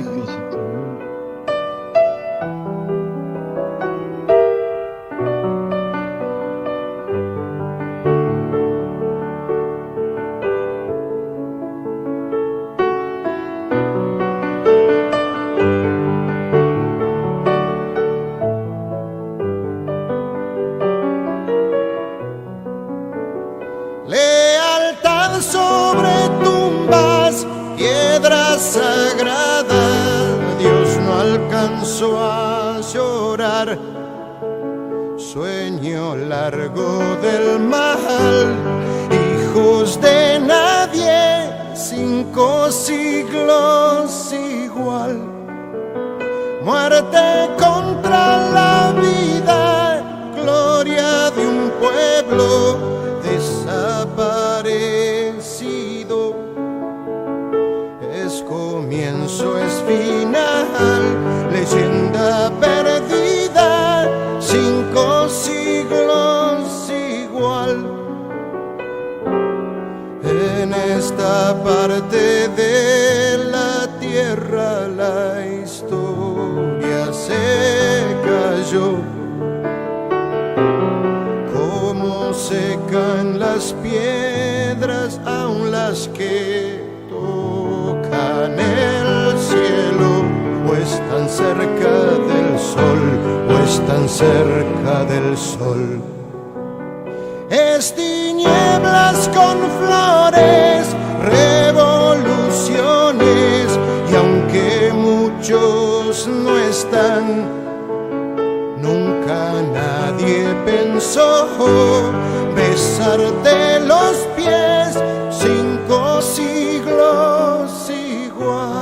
Sagrada, Dios no alcanzó a llorar, sueño largo del mal, hijos de nadie, 5 siglos igual, muerte contra la vida, gloria de un pueblo desaparecido. Comienzo es final, leyenda perdida, 5 siglos igual. En esta parte de la tierra la historia se cayó, como se caen las piedras, aun las que tocan el cielo, o están cerca del sol, o están cerca del sol. Es tinieblas con flores, revoluciones, y aunque muchos no están, nunca nadie pensó besarte los pies, 5 siglos igual.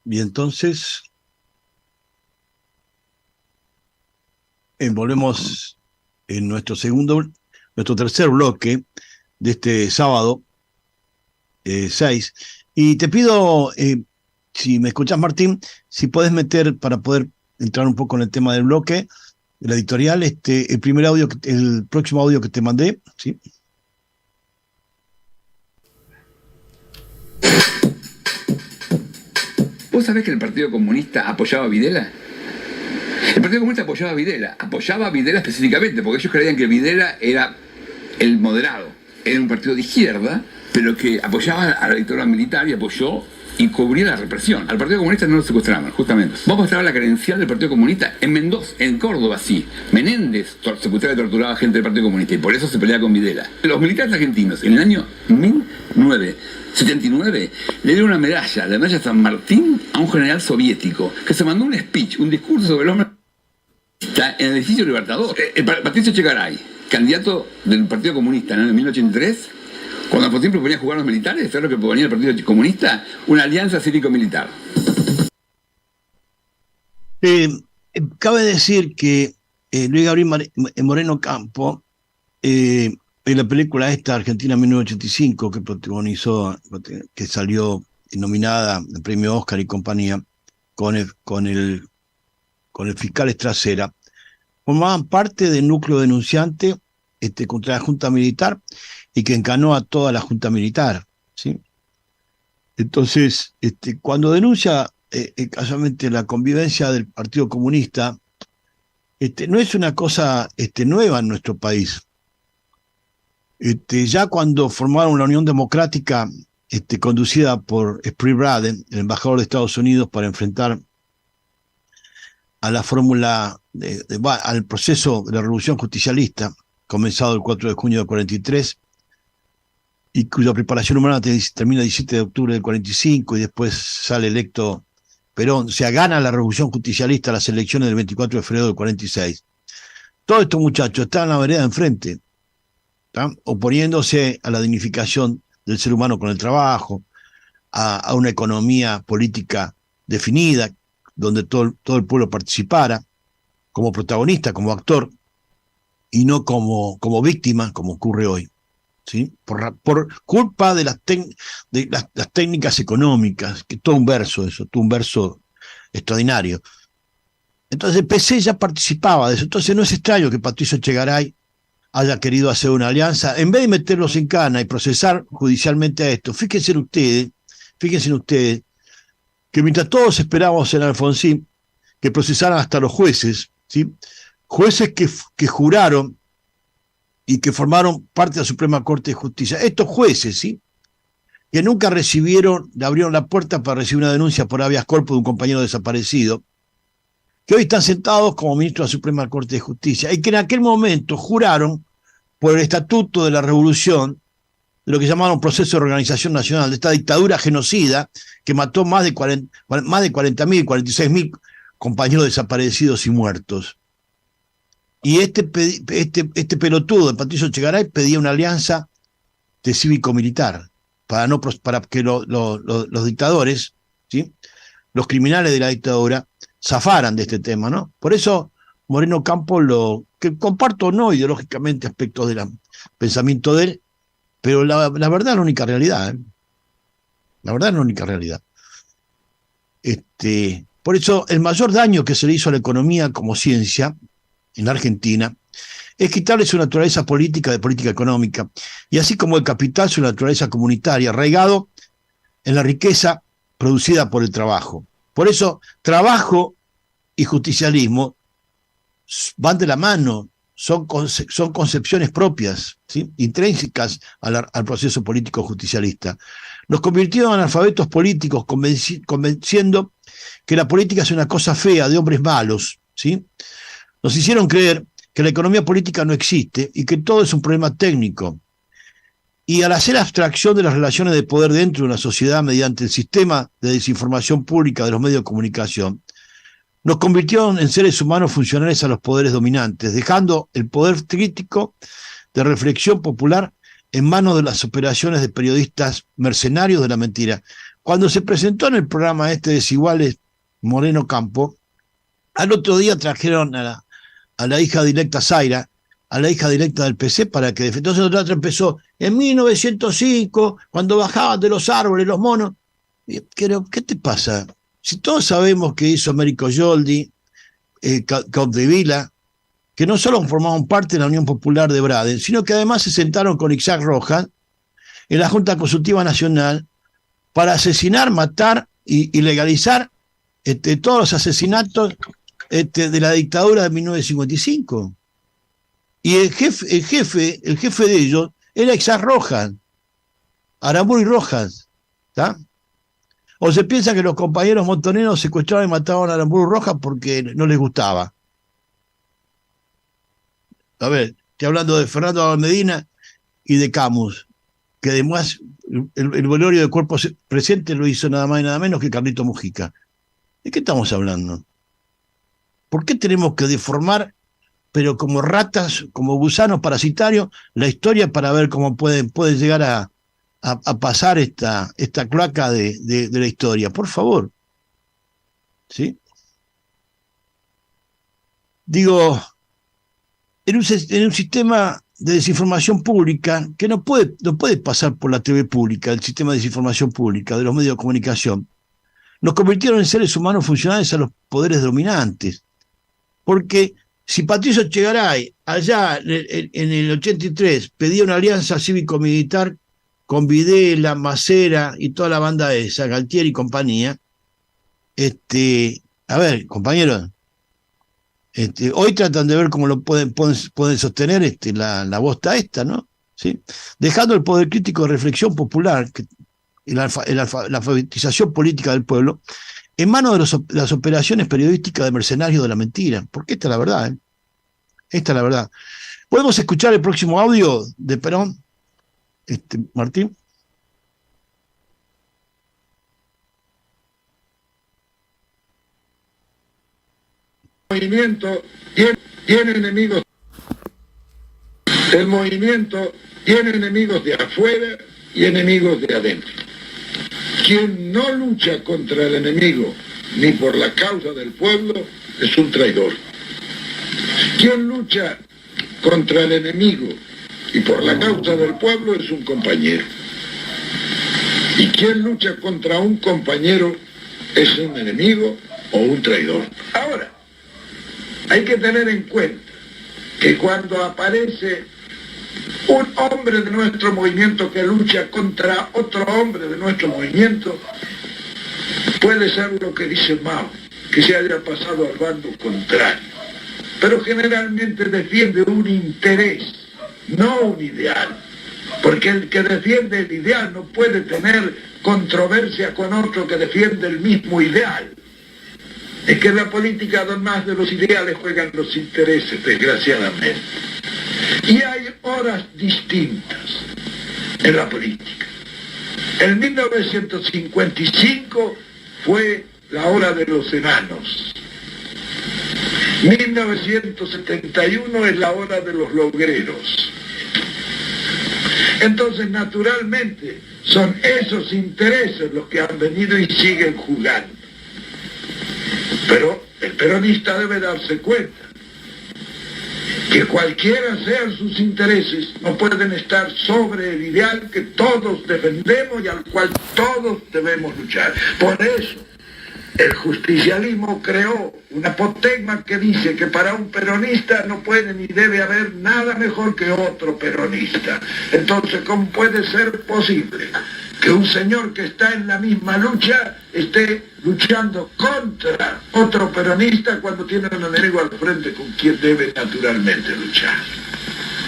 Y entonces volvemos en nuestro tercer bloque de este sábado 6, Y te pido, si me escuchas, Martín, si podés meter, para poder entrar un poco en el tema del bloque, de la editorial, el primer audio, el próximo audio que te mandé, ¿sí? ¿Vos sabés que el Partido Comunista apoyaba a Videla? El Partido Comunista apoyaba a Videla específicamente, porque ellos creían que Videla era el moderado. Era un partido de izquierda, pero que apoyaba a la dictadura militar y apoyó y cubría la represión. Al Partido Comunista no lo secuestraban, justamente. Vos mostrabas la credencial del Partido Comunista en Mendoza, en Córdoba, sí. Menéndez secuestraba y torturaba gente del Partido Comunista y por eso se peleaba con Videla. Los militares argentinos, en el año 1979, le dieron una medalla, la medalla San Martín, a un general soviético que se mandó un speech, un discurso sobre el hombre en el edificio Libertador. Patricio Chegaray, candidato del Partido Comunista en el 1983, cuando por ejemplo ponía a jugar a los militares, ¿sabes lo que proponía el Partido Comunista? Una alianza cívico-militar. Cabe decir que Luis Gabriel Moreno Campo, en la película esta Argentina 1985, que protagonizó, que salió nominada al premio Oscar y compañía, con el fiscal Estracera, formaban parte del núcleo denunciante contra la Junta Militar y que encanó a toda la Junta Militar, ¿sí? Entonces, cuando denuncia casualmente la convivencia del Partido Comunista, no es una cosa nueva en nuestro país. Ya cuando formaron la Unión Democrática, conducida por Spry Braden, el embajador de Estados Unidos, para enfrentar a la fórmula, al proceso de la Revolución Justicialista, comenzado el 4 de junio del 43, y cuya preparación humana termina el 17 de octubre del 45, y después sale electo Perón, o sea, gana la Revolución Justicialista las elecciones del 24 de febrero del 46. Todos estos muchachos están en la vereda de enfrente, oponiéndose a la dignificación del ser humano con el trabajo, a una economía política definida, donde todo el pueblo participara, como protagonista, como actor, y no como víctima, como ocurre hoy, ¿sí? Por culpa de las técnicas económicas, que todo un verso extraordinario. Entonces el PC ya participaba de eso, entonces no es extraño que Patricio Chegaray haya querido hacer una alianza, en vez de meterlos en cana y procesar judicialmente a esto. Fíjense ustedes, que mientras todos esperábamos en Alfonsín que procesaran hasta los jueces, ¿sí? Jueces que juraron y que formaron parte de la Suprema Corte de Justicia. Estos jueces, ¿sí? Que nunca le abrieron la puerta para recibir una denuncia por habeas corpus de un compañero desaparecido, que hoy están sentados como ministros de la Suprema Corte de Justicia, y que en aquel momento juraron por el Estatuto de la Revolución, de lo que llamaron Proceso de Organización Nacional, de esta dictadura genocida que mató más de 40.000, 46.000 compañeros desaparecidos y muertos. Y este pelotudo de Patricio Chegaray pedía una alianza de cívico-militar para que los dictadores, ¿sí? Los criminales de la dictadura, zafaran de este tema, ¿no? Por eso Moreno Campo, que comparto no ideológicamente aspectos del pensamiento de él, pero la verdad es la única realidad, ¿eh? La verdad es la única realidad. Por eso el mayor daño que se le hizo a la economía como ciencia en la Argentina es quitarle su naturaleza política de política económica, y así como el capital su naturaleza comunitaria, arraigado en la riqueza producida por el trabajo. Por eso trabajo y justicialismo van de la mano, son concepciones propias, ¿sí? Intrínsecas al proceso político justicialista. Nos convirtieron en analfabetos políticos, convenciendo que la política es una cosa fea, de hombres malos, ¿sí? Nos hicieron creer que la economía política no existe y que todo es un problema técnico. Y al hacer abstracción de las relaciones de poder dentro de una sociedad mediante el sistema de desinformación pública de los medios de comunicación, nos convirtieron en seres humanos funcionales a los poderes dominantes, dejando el poder crítico de reflexión popular en manos de las operaciones de periodistas mercenarios de la mentira. Cuando se presentó en el programa Desiguales Moreno Campo, al otro día trajeron a la hija directa Zaira, a la hija directa del PC, para que entonces otra empezó en 1905, cuando bajaban de los árboles los monos. Pero, ¿qué te pasa? Si todos sabemos que hizo Américo Yoldi, Capdevila, que no solo formaban parte de la Unión Popular de Braden, sino que además se sentaron con Isaac Rojas en la Junta Consultiva Nacional para asesinar, matar y legalizar todos los asesinatos de la dictadura de 1955. Y el jefe de ellos era Isaac Rojas, Aramburu y Rojas, ¿está? O se piensa que los compañeros montoneros secuestraron y mataron a Aramburu Rojas porque no les gustaba. A ver, estoy hablando de Fernando Abal-Medina y de Camus, que además el velorio de cuerpos presentes lo hizo nada más y nada menos que Carlito Mujica. ¿De qué estamos hablando? ¿Por qué tenemos que deformar, pero como ratas, como gusanos parasitarios, la historia para ver cómo puede llegar a pasar esta cloaca de la historia? Por favor. ¿Sí? Digo, en un sistema de desinformación pública que no puede pasar por la TV pública, el sistema de desinformación pública, de los medios de comunicación, nos convirtieron en seres humanos funcionales a los poderes dominantes. Porque si Patricio Echegaray, allá en el 83, pedía una alianza cívico-militar con Videla, Macera y toda la banda esa, Galtieri y compañía, a ver, compañeros, hoy tratan de ver cómo lo pueden sostener la bosta esta, ¿no? ¿Sí? Dejando el poder crítico de reflexión popular y la alfabetización política del pueblo en manos de las operaciones periodísticas de mercenarios de la mentira, porque esta es la verdad, ¿eh? Esta es la verdad. ¿Podemos escuchar el próximo audio de Perón, Martín? El movimiento tiene enemigos. El movimiento tiene enemigos de afuera y enemigos de adentro. Quien no lucha contra el enemigo ni por la causa del pueblo es un traidor. Quien lucha contra el enemigo y por la causa del pueblo es un compañero. Y quien lucha contra un compañero es un enemigo o un traidor. Ahora, hay que tener en cuenta que cuando aparece un hombre de nuestro movimiento que lucha contra otro hombre de nuestro movimiento, puede ser lo que dice Mao, que se haya pasado al bando contrario, pero generalmente defiende un interés, no un ideal, porque el que defiende el ideal no puede tener controversia con otro que defiende el mismo ideal. Es que en la política, además de los ideales, juegan los intereses, desgraciadamente. Y hay horas distintas en la política. En 1955 fue la hora de los enanos. 1971 es la hora de los logreros. Entonces, naturalmente, son esos intereses los que han venido y siguen jugando. Pero el peronista debe darse cuenta que cualquiera sean sus intereses, no pueden estar sobre el ideal que todos defendemos y al cual todos debemos luchar. Por eso, el justicialismo creó una apotegma que dice que para un peronista no puede ni debe haber nada mejor que otro peronista. Entonces, ¿cómo puede ser posible que un señor que está en la misma lucha esté luchando contra otro peronista cuando tiene un enemigo al frente con quien debe naturalmente luchar?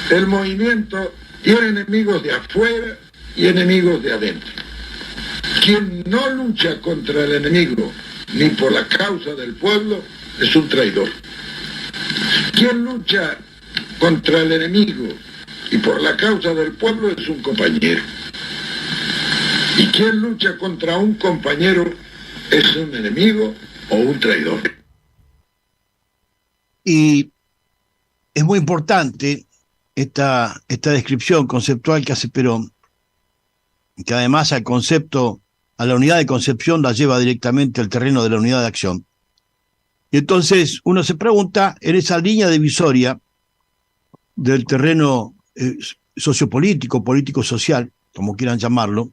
El movimiento tiene enemigos de afuera y enemigos de adentro. Quien no lucha contra el enemigo ni por la causa del pueblo es un traidor. Quien lucha contra el enemigo y por la causa del pueblo es un compañero. Y quien lucha contra un compañero es un enemigo o un traidor. Y es muy importante esta descripción conceptual que hace Perón, que además al concepto, a la unidad de concepción la lleva directamente al terreno de la unidad de acción. Y entonces uno se pregunta, en esa línea divisoria del terreno sociopolítico, político-social, como quieran llamarlo,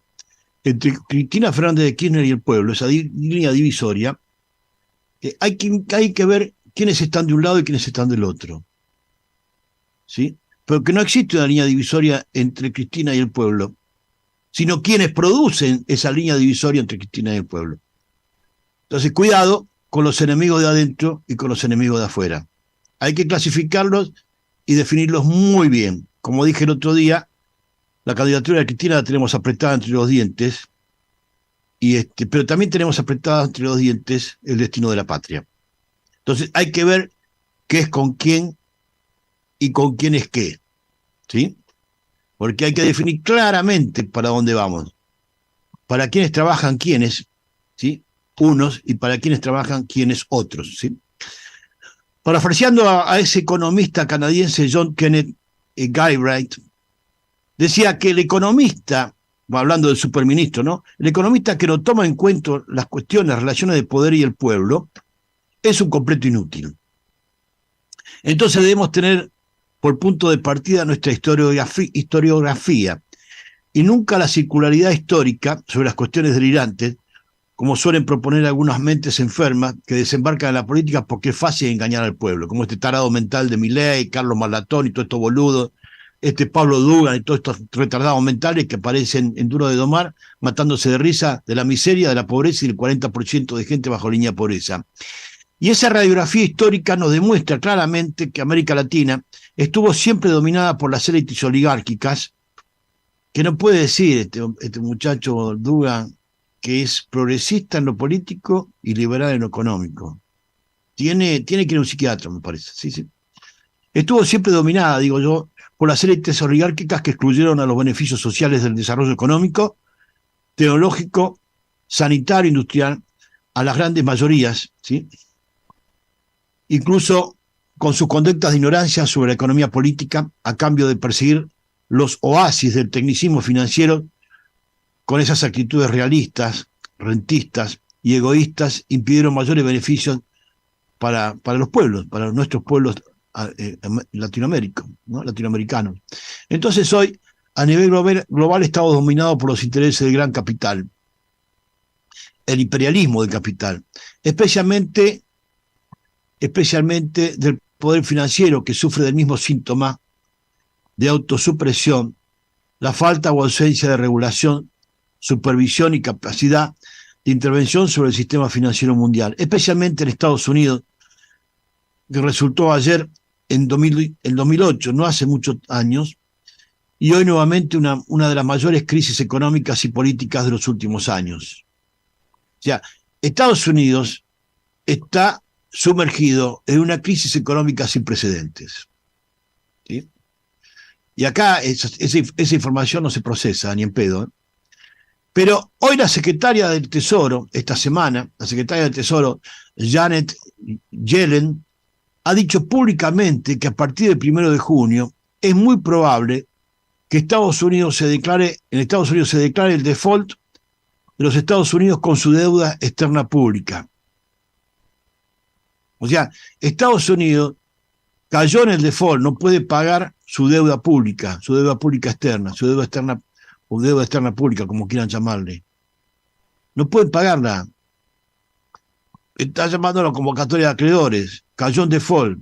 entre Cristina Fernández de Kirchner y el pueblo, esa línea divisoria, hay que ver quiénes están de un lado y quiénes están del otro. ¿Sí? Pero que no existe una línea divisoria entre Cristina y el pueblo, sino quienes producen esa línea divisoria entre Cristina y el pueblo. Entonces, cuidado con los enemigos de adentro y con los enemigos de afuera. Hay que clasificarlos y definirlos muy bien. Como dije el otro día, la candidatura de Cristina la tenemos apretada entre los dientes, pero también tenemos apretada entre los dientes el destino de la patria. Entonces hay que ver qué es con quién y con quién es qué, ¿sí? Porque hay que definir claramente para dónde vamos. Para quiénes trabajan quiénes, ¿sí? Unos, y para quiénes trabajan quiénes otros, ¿sí? Parafraseando a ese economista canadiense John Kenneth Galbraith, decía que el economista, hablando del superministro, ¿no? El economista que no toma en cuenta las cuestiones, las relaciones de poder y el pueblo, es un completo inútil. Entonces debemos tener por punto de partida nuestra historiografía y nunca la circularidad histórica sobre las cuestiones delirantes, como suelen proponer algunas mentes enfermas que desembarcan en la política porque es fácil engañar al pueblo, como este tarado mental de Milei, Carlos Malatón y todos estos boludos, Pablo Dugan y todos estos retardados mentales que aparecen en Duro de Domar, matándose de risa de la miseria, de la pobreza y del 40% de gente bajo línea de pobreza. Y esa radiografía histórica nos demuestra claramente que América Latina estuvo siempre dominada por las élites oligárquicas, que no puede decir este muchacho Dugan que es progresista en lo político y liberal en lo económico. Tiene que ir a un psiquiatra, me parece. Sí. Estuvo siempre dominada, digo yo, por las élites oligárquicas que excluyeron a los beneficios sociales del desarrollo económico, tecnológico, sanitario, industrial, a las grandes mayorías, ¿sí? Incluso con sus conductas de ignorancia sobre la economía política, a cambio de perseguir los oasis del tecnicismo financiero, con esas actitudes realistas, rentistas y egoístas, impidieron mayores beneficios para los pueblos, para nuestros pueblos latinoamericanos, ¿no? Latinoamericanos. Entonces hoy, a nivel global, estamos dominados por los intereses del gran capital, el imperialismo del capital, especialmente del poder financiero, que sufre del mismo síntoma de autosupresión, la falta o ausencia de regulación, supervisión y capacidad de intervención sobre el sistema financiero mundial, especialmente en Estados Unidos, que resultó ayer en 2008, no hace muchos años, y hoy nuevamente una de las mayores crisis económicas y políticas de los últimos años. O sea, Estados Unidos está sumergido en una crisis económica sin precedentes, ¿sí? Y acá esa información no se procesa ni en pedo, ¿eh? Pero hoy la secretaria del Tesoro, esta semana, la secretaria del Tesoro, Janet Yellen, ha dicho públicamente que a partir del 1 de junio es muy probable que en Estados Unidos se declare el default de los Estados Unidos con su deuda externa pública. O sea, Estados Unidos cayó en el default, no puede pagar su deuda pública externa, su deuda externa o deuda externa pública, como quieran llamarle. No pueden pagarla. Está llamando a la convocatoria de acreedores. Cayó en default,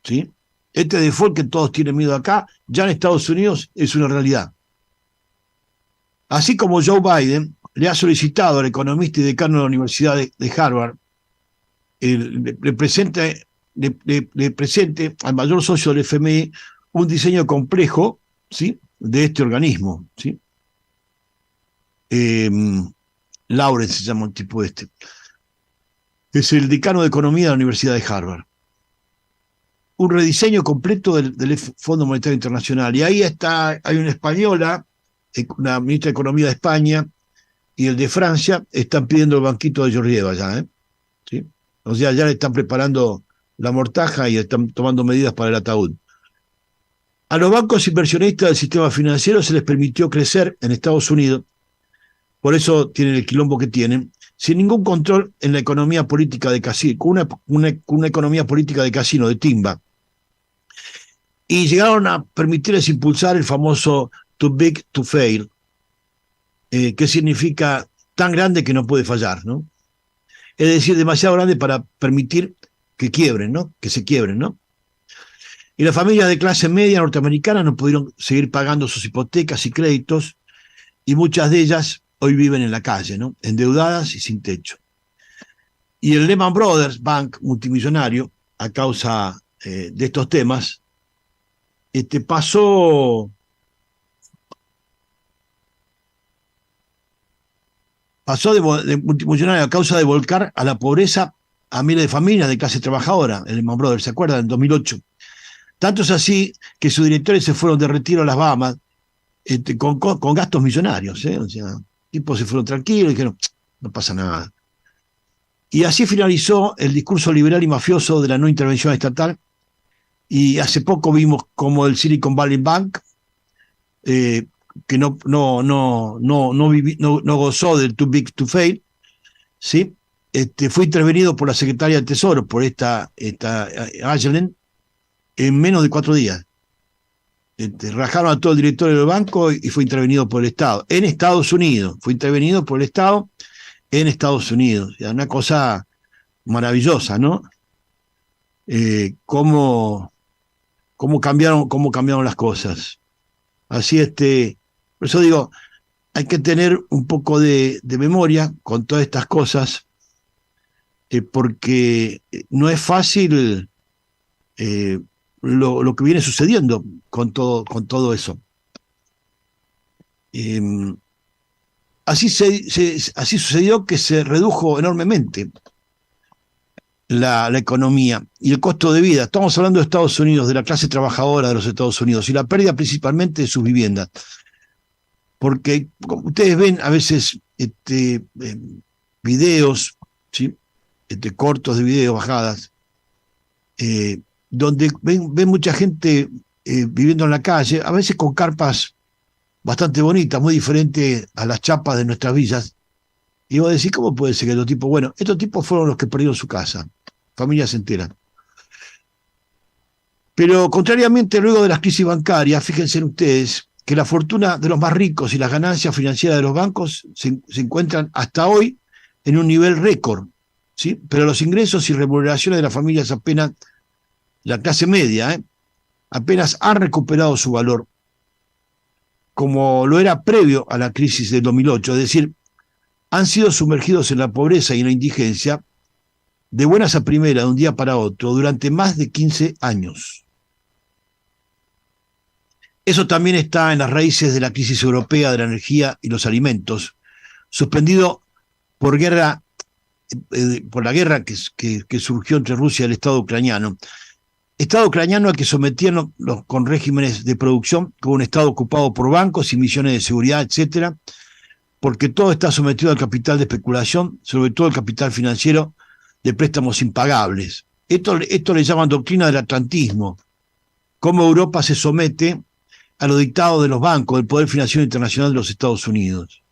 ¿sí? Este default que todos tienen miedo acá, ya en Estados Unidos es una realidad. Así como Joe Biden le ha solicitado al economista y decano de la Universidad de Harvard le presente al mayor socio del FMI un diseño complejo, ¿sí?, de este organismo, ¿sí? Lawrence se llama el tipo este. Es el decano de Economía de la Universidad de Harvard. Un rediseño completo del Fondo Monetario Internacional. Y ahí hay una española, una ministra de Economía de España, y el de Francia están pidiendo el banquito de Georgieva ya, ¿sí? O sea, ya le están preparando la mortaja y están tomando medidas para el ataúd. A los bancos inversionistas del sistema financiero se les permitió crecer en Estados Unidos, por eso tienen el quilombo que tienen, sin ningún control en la economía política de casino, con una economía política de casino, de timba. Y llegaron a permitirles impulsar el famoso too big to fail, ¿Qué significa tan grande que no puede fallar, ¿no? Es decir, demasiado grande para permitir que quiebren, ¿no? Que se quiebren, ¿no? Y las familias de clase media norteamericanas no pudieron seguir pagando sus hipotecas y créditos, y muchas de ellas hoy viven en la calle, ¿no? Endeudadas y sin techo. Y el Lehman Brothers Bank, multimillonario, a causa de estos temas, pasó de multimillonario a causa de volcar a la pobreza a miles de familias de clase trabajadora, el Lehman Brothers, ¿se acuerdan? En 2008. Tanto es así que sus directores se fueron de retiro a las Bahamas con gastos millonarios, ¿eh? O sea, tipos se fueron tranquilos y dijeron, no pasa nada. Y así finalizó el discurso liberal y mafioso de la no intervención estatal, y hace poco vimos como el Silicon Valley Bank, que no gozó del too big to fail, ¿sí? Fue intervenido por la secretaria del Tesoro, por esta Yellen, en menos de 4 días. Rajaron a todo el directorio del banco y fue intervenido por el Estado. En Estados Unidos. Fue intervenido por el Estado en Estados Unidos. O sea, una cosa maravillosa, ¿no? Cómo cambiaron las cosas. Así, por eso digo, hay que tener un poco de memoria con todas estas cosas, porque no es fácil lo que viene sucediendo con todo eso. Así sucedió que se redujo enormemente la economía y el costo de vida. Estamos hablando de Estados Unidos, de la clase trabajadora de los Estados Unidos, y la pérdida principalmente de sus viviendas. Porque, como ustedes ven a veces videos, ¿sí? Cortos de videos, bajadas, donde ven mucha gente viviendo en la calle, a veces con carpas bastante bonitas, muy diferentes a las chapas de nuestras villas. Y vos decís, ¿cómo puede ser que estos tipos? Bueno, estos tipos fueron los que perdieron su casa, familias enteras. Pero contrariamente, luego de las crisis bancarias, fíjense ustedes que la fortuna de los más ricos y las ganancias financieras de los bancos se encuentran hasta hoy en un nivel récord, ¿sí? Pero los ingresos y remuneraciones de las familias apenas, la clase media, apenas han recuperado su valor, como lo era previo a la crisis del 2008, es decir, han sido sumergidos en la pobreza y en la indigencia de buenas a primeras, de un día para otro, durante más de 15 años. Eso también está en las raíces de la crisis europea de la energía y los alimentos, suspendido por la guerra que surgió entre Rusia y el Estado ucraniano. Estado ucraniano al que sometían con regímenes de producción, con un Estado ocupado por bancos y misiones de seguridad, etcétera, porque todo está sometido al capital de especulación, sobre todo el capital financiero de préstamos impagables. Esto le llaman doctrina del atlantismo, cómo Europa se somete a los dictados de los bancos, del poder financiero internacional de los Estados Unidos.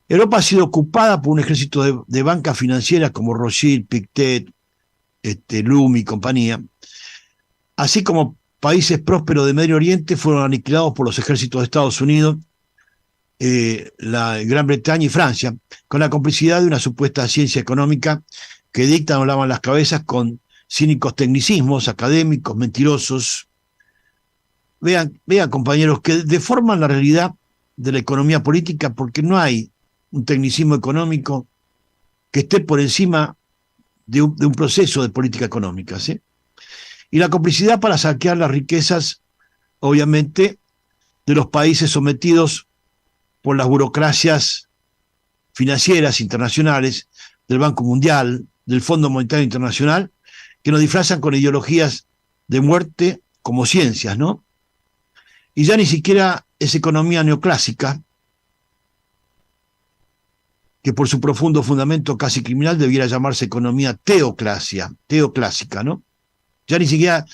Europa ha sido ocupada por un ejército de bancas financieras como Rothschild, Pictet, Lumi y compañía, así como países prósperos de Medio Oriente fueron aniquilados por los ejércitos de Estados Unidos, la Gran Bretaña y Francia, con la complicidad de una supuesta ciencia económica que dictan o lavan las cabezas con cínicos tecnicismos académicos, mentirosos. Vean, compañeros, que deforman la realidad de la economía política, porque no hay un tecnicismo económico que esté por encima de un proceso de política económica, ¿sí? Y la complicidad para saquear las riquezas, obviamente, de los países sometidos por las burocracias financieras internacionales, del Banco Mundial, del Fondo Monetario Internacional, que nos disfrazan con ideologías de muerte como ciencias, ¿no? Y ya ni siquiera es economía neoclásica, que por su profundo fundamento casi criminal debiera llamarse economía teoclásica, ¿no? Ya ni siquiera,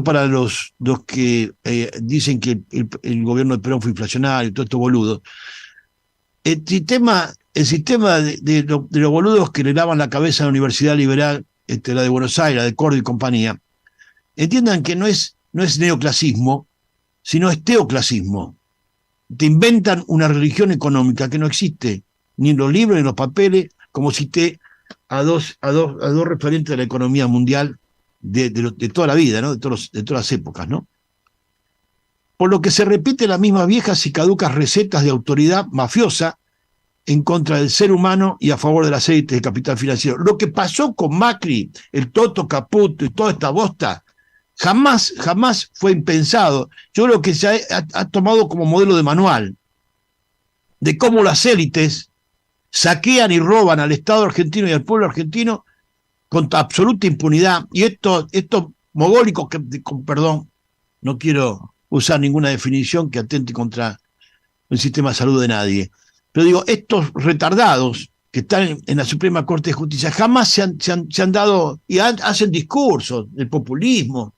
para los que dicen que el gobierno de Perón fue inflacionario, todo esto boludo. El sistema de los boludos que le lavan la cabeza a la Universidad Liberal, la de Buenos Aires, la de Córdoba y compañía, entiendan que no es neoclasismo, sino es teoclasismo. te inventan una religión económica que no existe, ni en los libros ni en los papeles, como cité a dos referentes de la economía mundial de toda la vida, ¿no? de todas las épocas, ¿no? Por lo que se repite las mismas viejas y caducas recetas de autoridad mafiosa en contra del ser humano y a favor de las élites de capital financiero. Lo que pasó con Macri, el Toto Caputo y toda esta bosta, jamás fue impensado. Yo creo que se ha tomado como modelo de manual de cómo las élites saquean y roban al Estado argentino y al pueblo argentino con absoluta impunidad. Y estos mogólicos, perdón, no quiero usar ninguna definición que atente contra el sistema de salud de nadie, pero digo, estos retardados que están en la Suprema Corte de Justicia jamás se han dado y hacen discursos del populismo.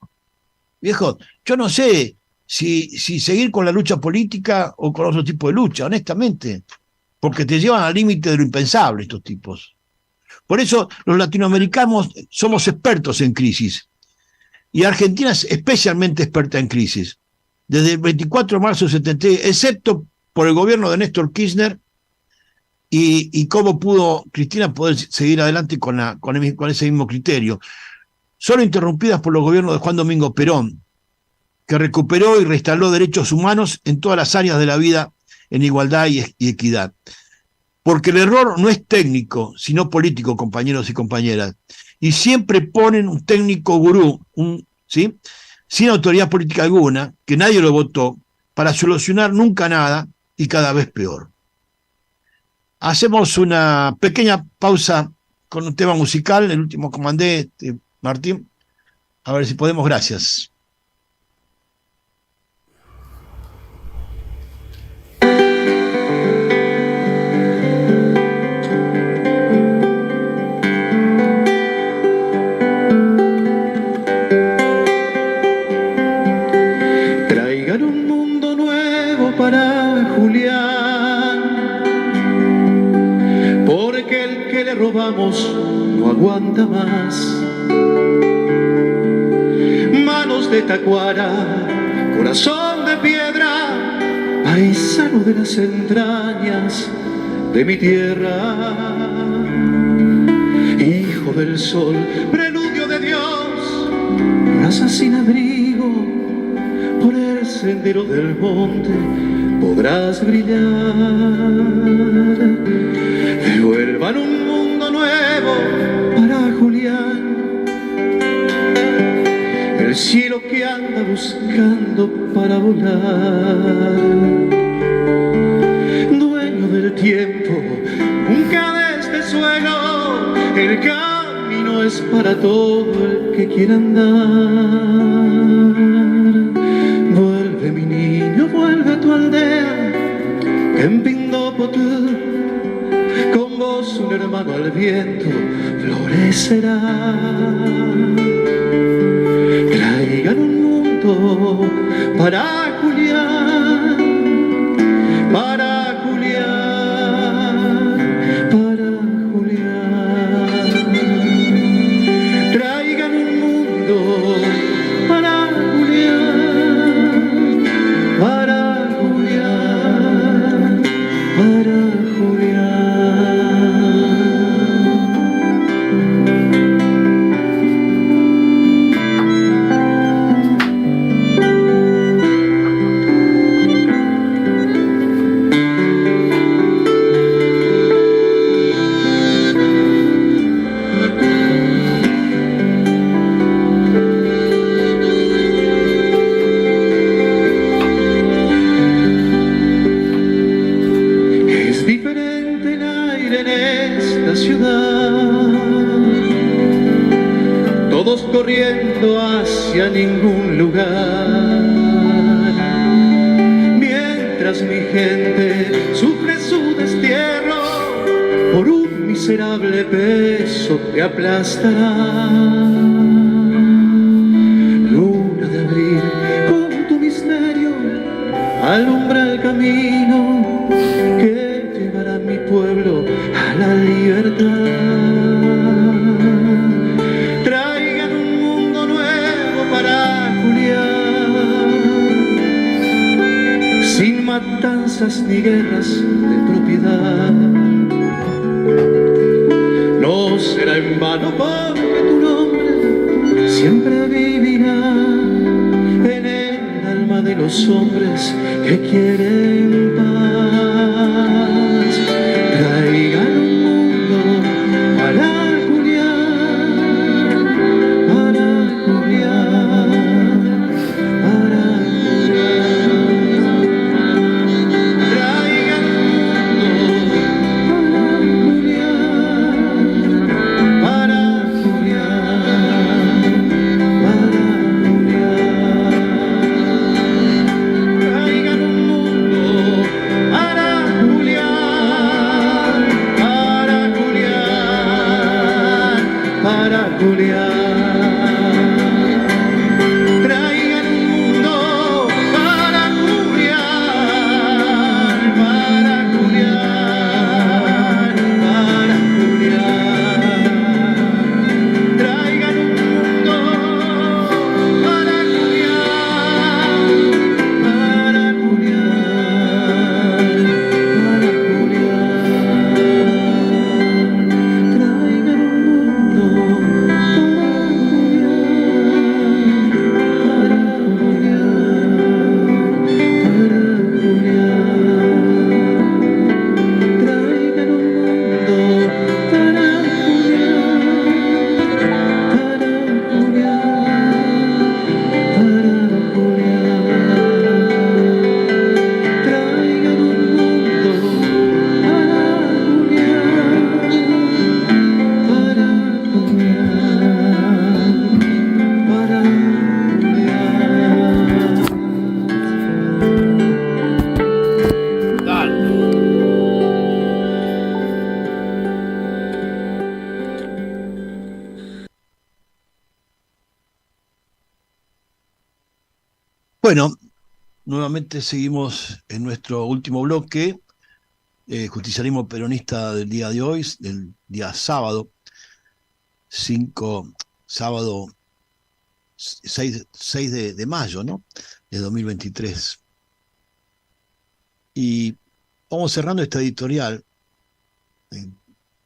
Viejo, yo no sé si seguir con la lucha política o con otro tipo de lucha, honestamente, porque te llevan al límite de lo impensable estos tipos. Por eso los latinoamericanos somos expertos en crisis, y Argentina es especialmente experta en crisis. Desde el 24 de marzo del 73, excepto por el gobierno de Néstor Kirchner, y cómo pudo Cristina poder seguir adelante con ese mismo criterio, solo interrumpidas por los gobiernos de Juan Domingo Perón, que recuperó y reinstaló derechos humanos en todas las áreas de la vida en igualdad y equidad. Porque el error no es técnico, sino político, compañeros y compañeras. Y siempre ponen un técnico gurú, ¿sí?, sin autoridad política alguna, que nadie lo votó, para solucionar nunca nada y cada vez peor. Hacemos una pequeña pausa con un tema musical, el último que mandé, Martín. A ver si podemos, gracias. Traigan un mundo nuevo para Julián, porque el que le robamos no aguanta más. Manos de tacuara, corazón de piedra, paisano de las entrañas de mi tierra, hijo del sol, preludio de Dios, raza sin abrigo, por el sendero del monte podrás brillar. Devuelvan un mundo nuevo para Julián, el cielo que anda buscando para volar. Dueño del tiempo, nunca de este suelo, el camino es para todo el que quiera andar. Vuelve mi niño, vuelve a tu aldea, en Pindópotl, con vos un hermano al viento florecerá. Traigan un mundo para Julián, para Julián, para Julián. Traigan un mundo para Julián, para Julián, para Julián. Es diferente el aire en esta ciudad, todos corriendo hacia ningún lugar, mientras mi gente sufre su destierro por un miserable peso que aplastará. Luna de abril, con tu misterio alumbra el camino que llevará a mi pueblo a la libertad. Traigan un mundo nuevo para Julián, sin matanzas ni guerras de propiedad. No será en vano porque tu nombre siempre vivirá en el alma de los hombres que quieren paz. Traigan un mundo para Julián, para Julián, para Julián. Traigan un mundo para Julián, para Julián. Traigan un mundo para Julián, para Julián, para Julián. Traigan un mundo para Julián, para Julián, para Julián. Traigan un mundo para Julián, para Julián, para Julián. Traigan un mundo Bueno, nuevamente seguimos en nuestro último bloque, justicialismo peronista del día de hoy, del día sábado, 6 de mayo, ¿no? De 2023. Y vamos cerrando esta editorial,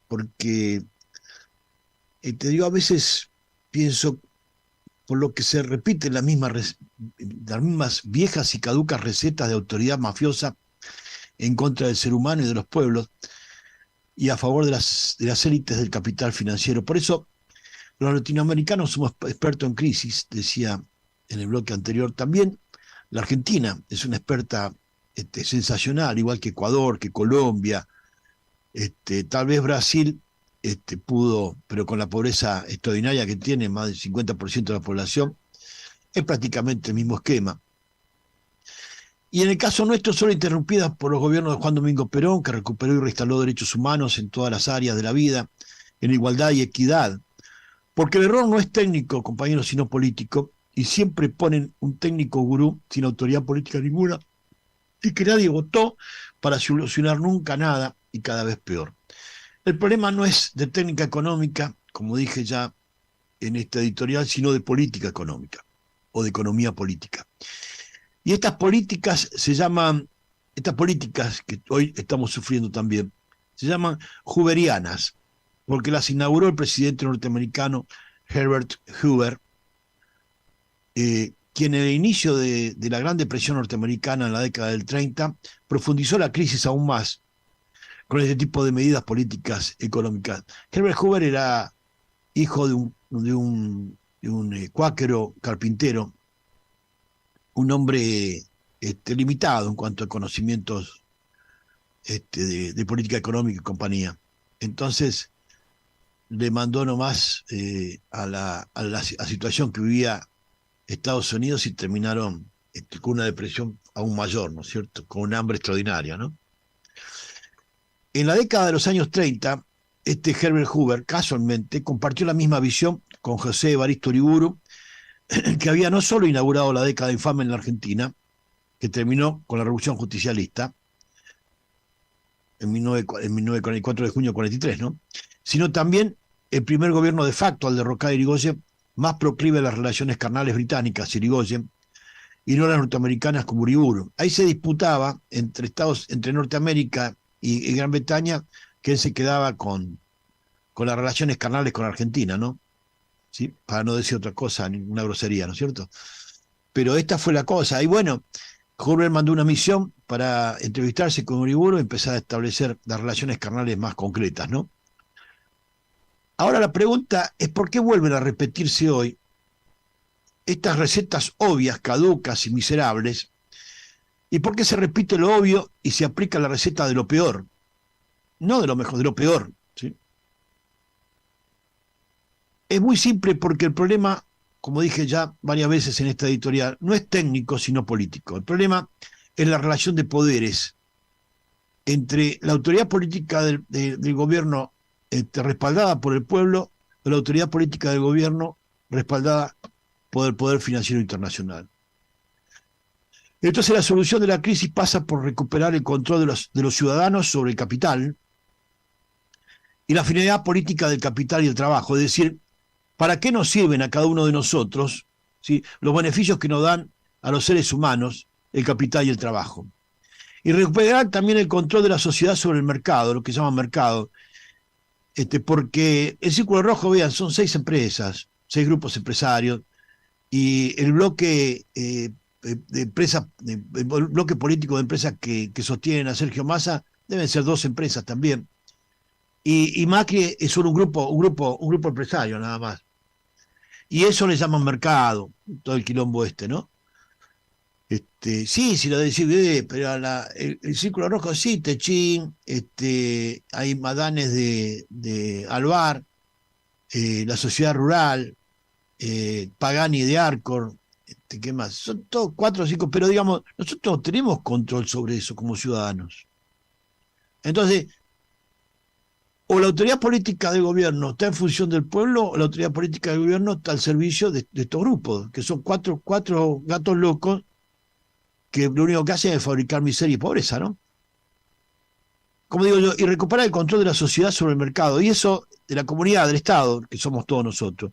porque te digo, a veces pienso, por lo que se repiten las mismas viejas y caducas recetas de autoridad mafiosa en contra del ser humano y de los pueblos, y a favor de las élites del capital financiero. Por eso, los latinoamericanos somos expertos en crisis, decía en el bloque anterior. También la Argentina es una experta sensacional, igual que Ecuador, que Colombia, tal vez Brasil pudo, pero con la pobreza extraordinaria que tiene, más del 50% de la población, es prácticamente el mismo esquema. Y en el caso nuestro, solo interrumpidas por los gobiernos de Juan Domingo Perón, que recuperó y reinstaló derechos humanos en todas las áreas de la vida, en igualdad y equidad. Porque el error no es técnico, compañeros, sino político, y siempre ponen un técnico gurú sin autoridad política ninguna, y que nadie votó para solucionar nunca nada, y cada vez peor. El problema no es de técnica económica, como dije ya en esta editorial, sino de política económica, o de economía política. Y estas políticas que hoy estamos sufriendo también, se llaman hooverianas, porque las inauguró el presidente norteamericano Herbert Hoover, quien en el inicio de la Gran Depresión norteamericana en la década del 30 profundizó la crisis aún más con este tipo de medidas políticas económicas. Herbert Hoover era hijo de un cuáquero carpintero, un hombre limitado en cuanto a conocimientos de política económica y compañía. Entonces le mandó nomás a la situación que vivía Estados Unidos, y terminaron con una depresión aún mayor, ¿no es cierto?, con un hambre extraordinaria, ¿no? En la década de los años 30, Herbert Hoover, casualmente, compartió la misma visión con José Evaristo Uriburu, que había no solo inaugurado la década infame en la Argentina, que terminó con la Revolución Justicialista, en 4 de junio de 43, ¿no?, sino también el primer gobierno de facto al derrocar a Irigoyen, más proclive a las relaciones carnales británicas. Irigoyen y no las norteamericanas como Uriburu. Ahí se disputaba entre Norteamérica y Gran Bretaña, quién se quedaba con las relaciones carnales con Argentina, ¿no? ¿Sí? Para no decir otra cosa, ninguna grosería, ¿no es cierto? Pero esta fue la cosa. Y bueno, Hurber mandó una misión para entrevistarse con Uriburu y empezar a establecer las relaciones carnales más concretas, ¿no? Ahora la pregunta es ¿por qué vuelven a repetirse hoy estas recetas obvias, caducas y miserables? ¿Y por qué se repite lo obvio y se aplica la receta de lo peor? No de lo mejor, de lo peor, ¿sí? Es muy simple porque el problema, como dije ya varias veces en esta editorial, no es técnico sino político. El problema es la relación de poderes entre la autoridad política del gobierno respaldada por el pueblo o la autoridad política del gobierno respaldada por el poder financiero internacional. Entonces la solución de la crisis pasa por recuperar el control de los ciudadanos sobre el capital y la afinidad política del capital y el trabajo, es decir, ¿para qué nos sirven a cada uno de nosotros, ¿sí?, los beneficios que nos dan a los seres humanos el capital y el trabajo? Y recuperar también el control de la sociedad sobre el mercado, lo que se llama mercado, porque el Círculo Rojo, vean, son 6 empresas, 6 grupos empresarios, y el bloque el bloque político de empresas que sostienen a Sergio Massa deben ser 2 empresas también. Y Macri es solo un grupo empresario nada más. Y eso le llaman mercado, todo el quilombo ¿no? Sí, si lo decís, pero el Círculo Rojo sí, Techín, hay Madanes de Alvar, la Sociedad Rural, Pagani de Arcor, ¿qué más? Son todos 4 o 5, pero digamos, nosotros tenemos control sobre eso como ciudadanos. Entonces, o la autoridad política del gobierno está en función del pueblo, o la autoridad política del gobierno está al servicio de estos grupos, que son cuatro gatos locos que lo único que hacen es fabricar miseria y pobreza, ¿no? Como digo yo, y recuperar el control de la sociedad sobre el mercado, y eso de la comunidad, del Estado, que somos todos nosotros.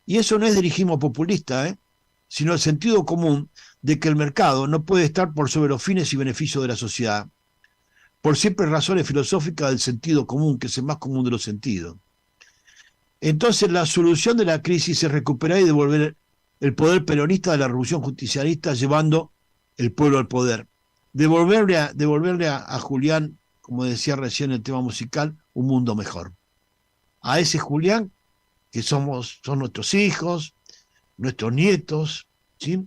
Y eso no es dirigismo populista, sino el sentido común de que el mercado no puede estar por sobre los fines y beneficios de la sociedad, por siempre razones filosóficas del sentido común, que es el más común de los sentidos. Entonces la solución de la crisis es recuperar y devolver el poder peronista de la revolución justicialista, llevando el pueblo al poder. Devolverle a Julián, como decía recién el tema musical, un mundo mejor. A ese Julián, que son nuestros hijos, nuestros nietos, ¿sí?,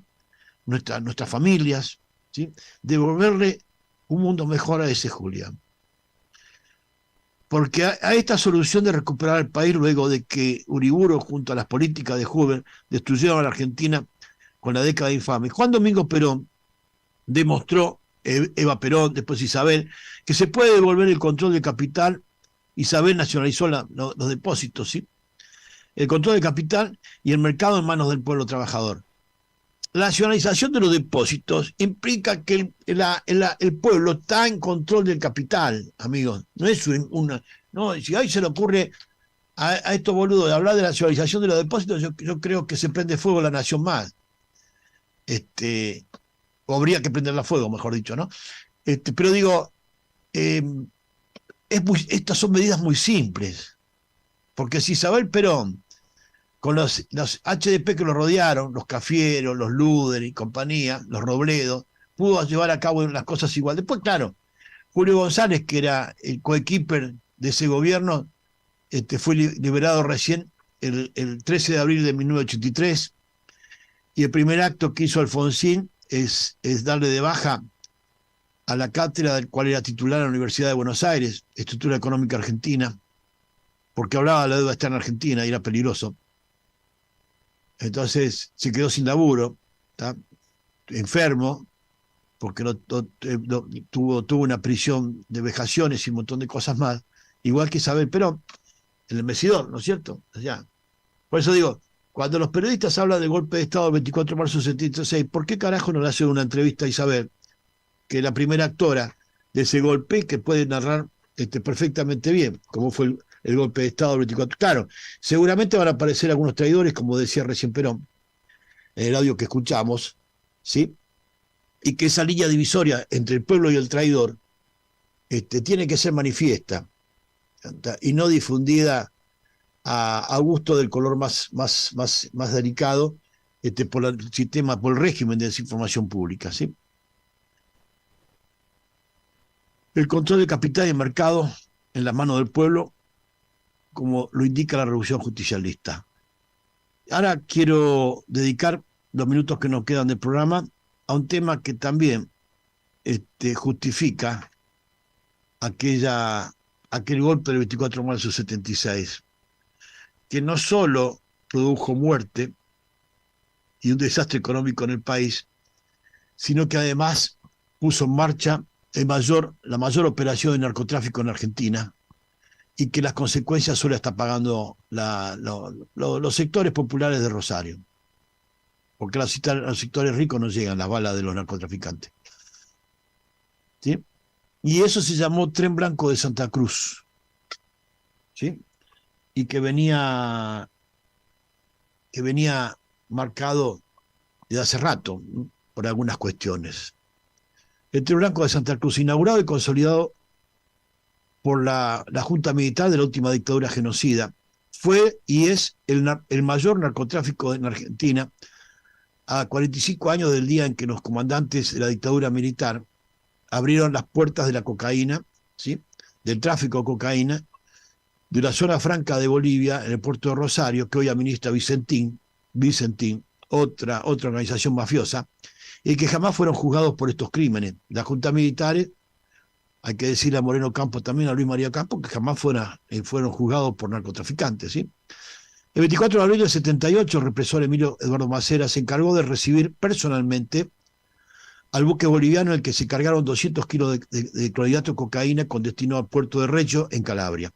nuestras familias, ¿sí?, devolverle un mundo mejor a ese Julián. Porque a esta solución de recuperar el país luego de que Uriburu, junto a las políticas de Hoover, destruyeron a la Argentina con la década infame, Juan Domingo Perón demostró, Eva Perón, después Isabel, que se puede devolver el control del capital. Isabel nacionalizó los depósitos, ¿sí?, el control del capital y el mercado en manos del pueblo trabajador. La nacionalización de los depósitos implica que el pueblo está en control del capital, amigos. No es no, si hoy se le ocurre a estos boludos de hablar de la nacionalización de los depósitos, yo creo que se prende fuego la nación más. O habría que prenderla fuego, mejor dicho, ¿no? Pero digo, estas son medidas muy simples. Porque si Isabel Perón, con los HDP que lo rodearon, los Cafiero, los Luder y compañía, los Robledo, pudo llevar a cabo las cosas igual. Después, claro, Julio González, que era el coequiper de ese gobierno, fue liberado recién el 13 de abril de 1983, y el primer acto que hizo Alfonsín es darle de baja a la cátedra del cual era titular en la Universidad de Buenos Aires, Estructura Económica Argentina, porque hablaba de la deuda externa argentina y era peligroso. Entonces se quedó sin laburo, ¿tá?, enfermo, porque tuvo una prisión de vejaciones y un montón de cosas más, igual que Isabel Perón, en el Mesidor, ¿no es cierto? Allá. Por eso digo, cuando los periodistas hablan del golpe de Estado del 24 de marzo de 76, ¿por qué carajo no le hacen una entrevista a Isabel, que es la primera actora de ese golpe, que puede narrar perfectamente bien cómo fue el golpe de Estado del 24? Claro, seguramente van a aparecer algunos traidores, como decía recién Perón, en el audio que escuchamos, ¿sí?, y que esa línea divisoria entre el pueblo y el traidor tiene que ser manifiesta y no difundida a gusto del color más delicado por el sistema, por el régimen de desinformación pública, ¿sí? El control de capital y mercado en las manos del pueblo, como lo indica la revolución justicialista. Ahora quiero dedicar los minutos que nos quedan del programa a un tema que también justifica aquel golpe del 24 de marzo del 76, que no solo produjo muerte y un desastre económico en el país, sino que además puso en marcha la mayor operación de narcotráfico en Argentina, y que las consecuencias solo está pagando los sectores populares de Rosario, porque a los sectores ricos no llegan las balas de los narcotraficantes, ¿sí? Y eso se llamó Tren Blanco de Santa Cruz, ¿sí? Y que venía marcado desde hace rato, ¿no?, por algunas cuestiones. El Tren Blanco de Santa Cruz, inaugurado y consolidado por la Junta Militar de la última dictadura genocida, fue y es el mayor narcotráfico en Argentina, a 45 años del día en que los comandantes de la dictadura militar abrieron las puertas de la cocaína, ¿sí?, del tráfico de cocaína, de la zona franca de Bolivia, en el puerto de Rosario, que hoy administra Vicentín, otra organización mafiosa, y que jamás fueron juzgados por estos crímenes. Las juntas militares, hay que decirle a Moreno Campos también, a Luis María Campos, que jamás fueron juzgados por narcotraficantes, ¿sí? El 24 de abril del 78, el represor Emilio Eduardo Macera se encargó de recibir personalmente al buque boliviano en el que se cargaron 200 kilos de clorhidrato de cocaína con destino al puerto de Reggio, en Calabria.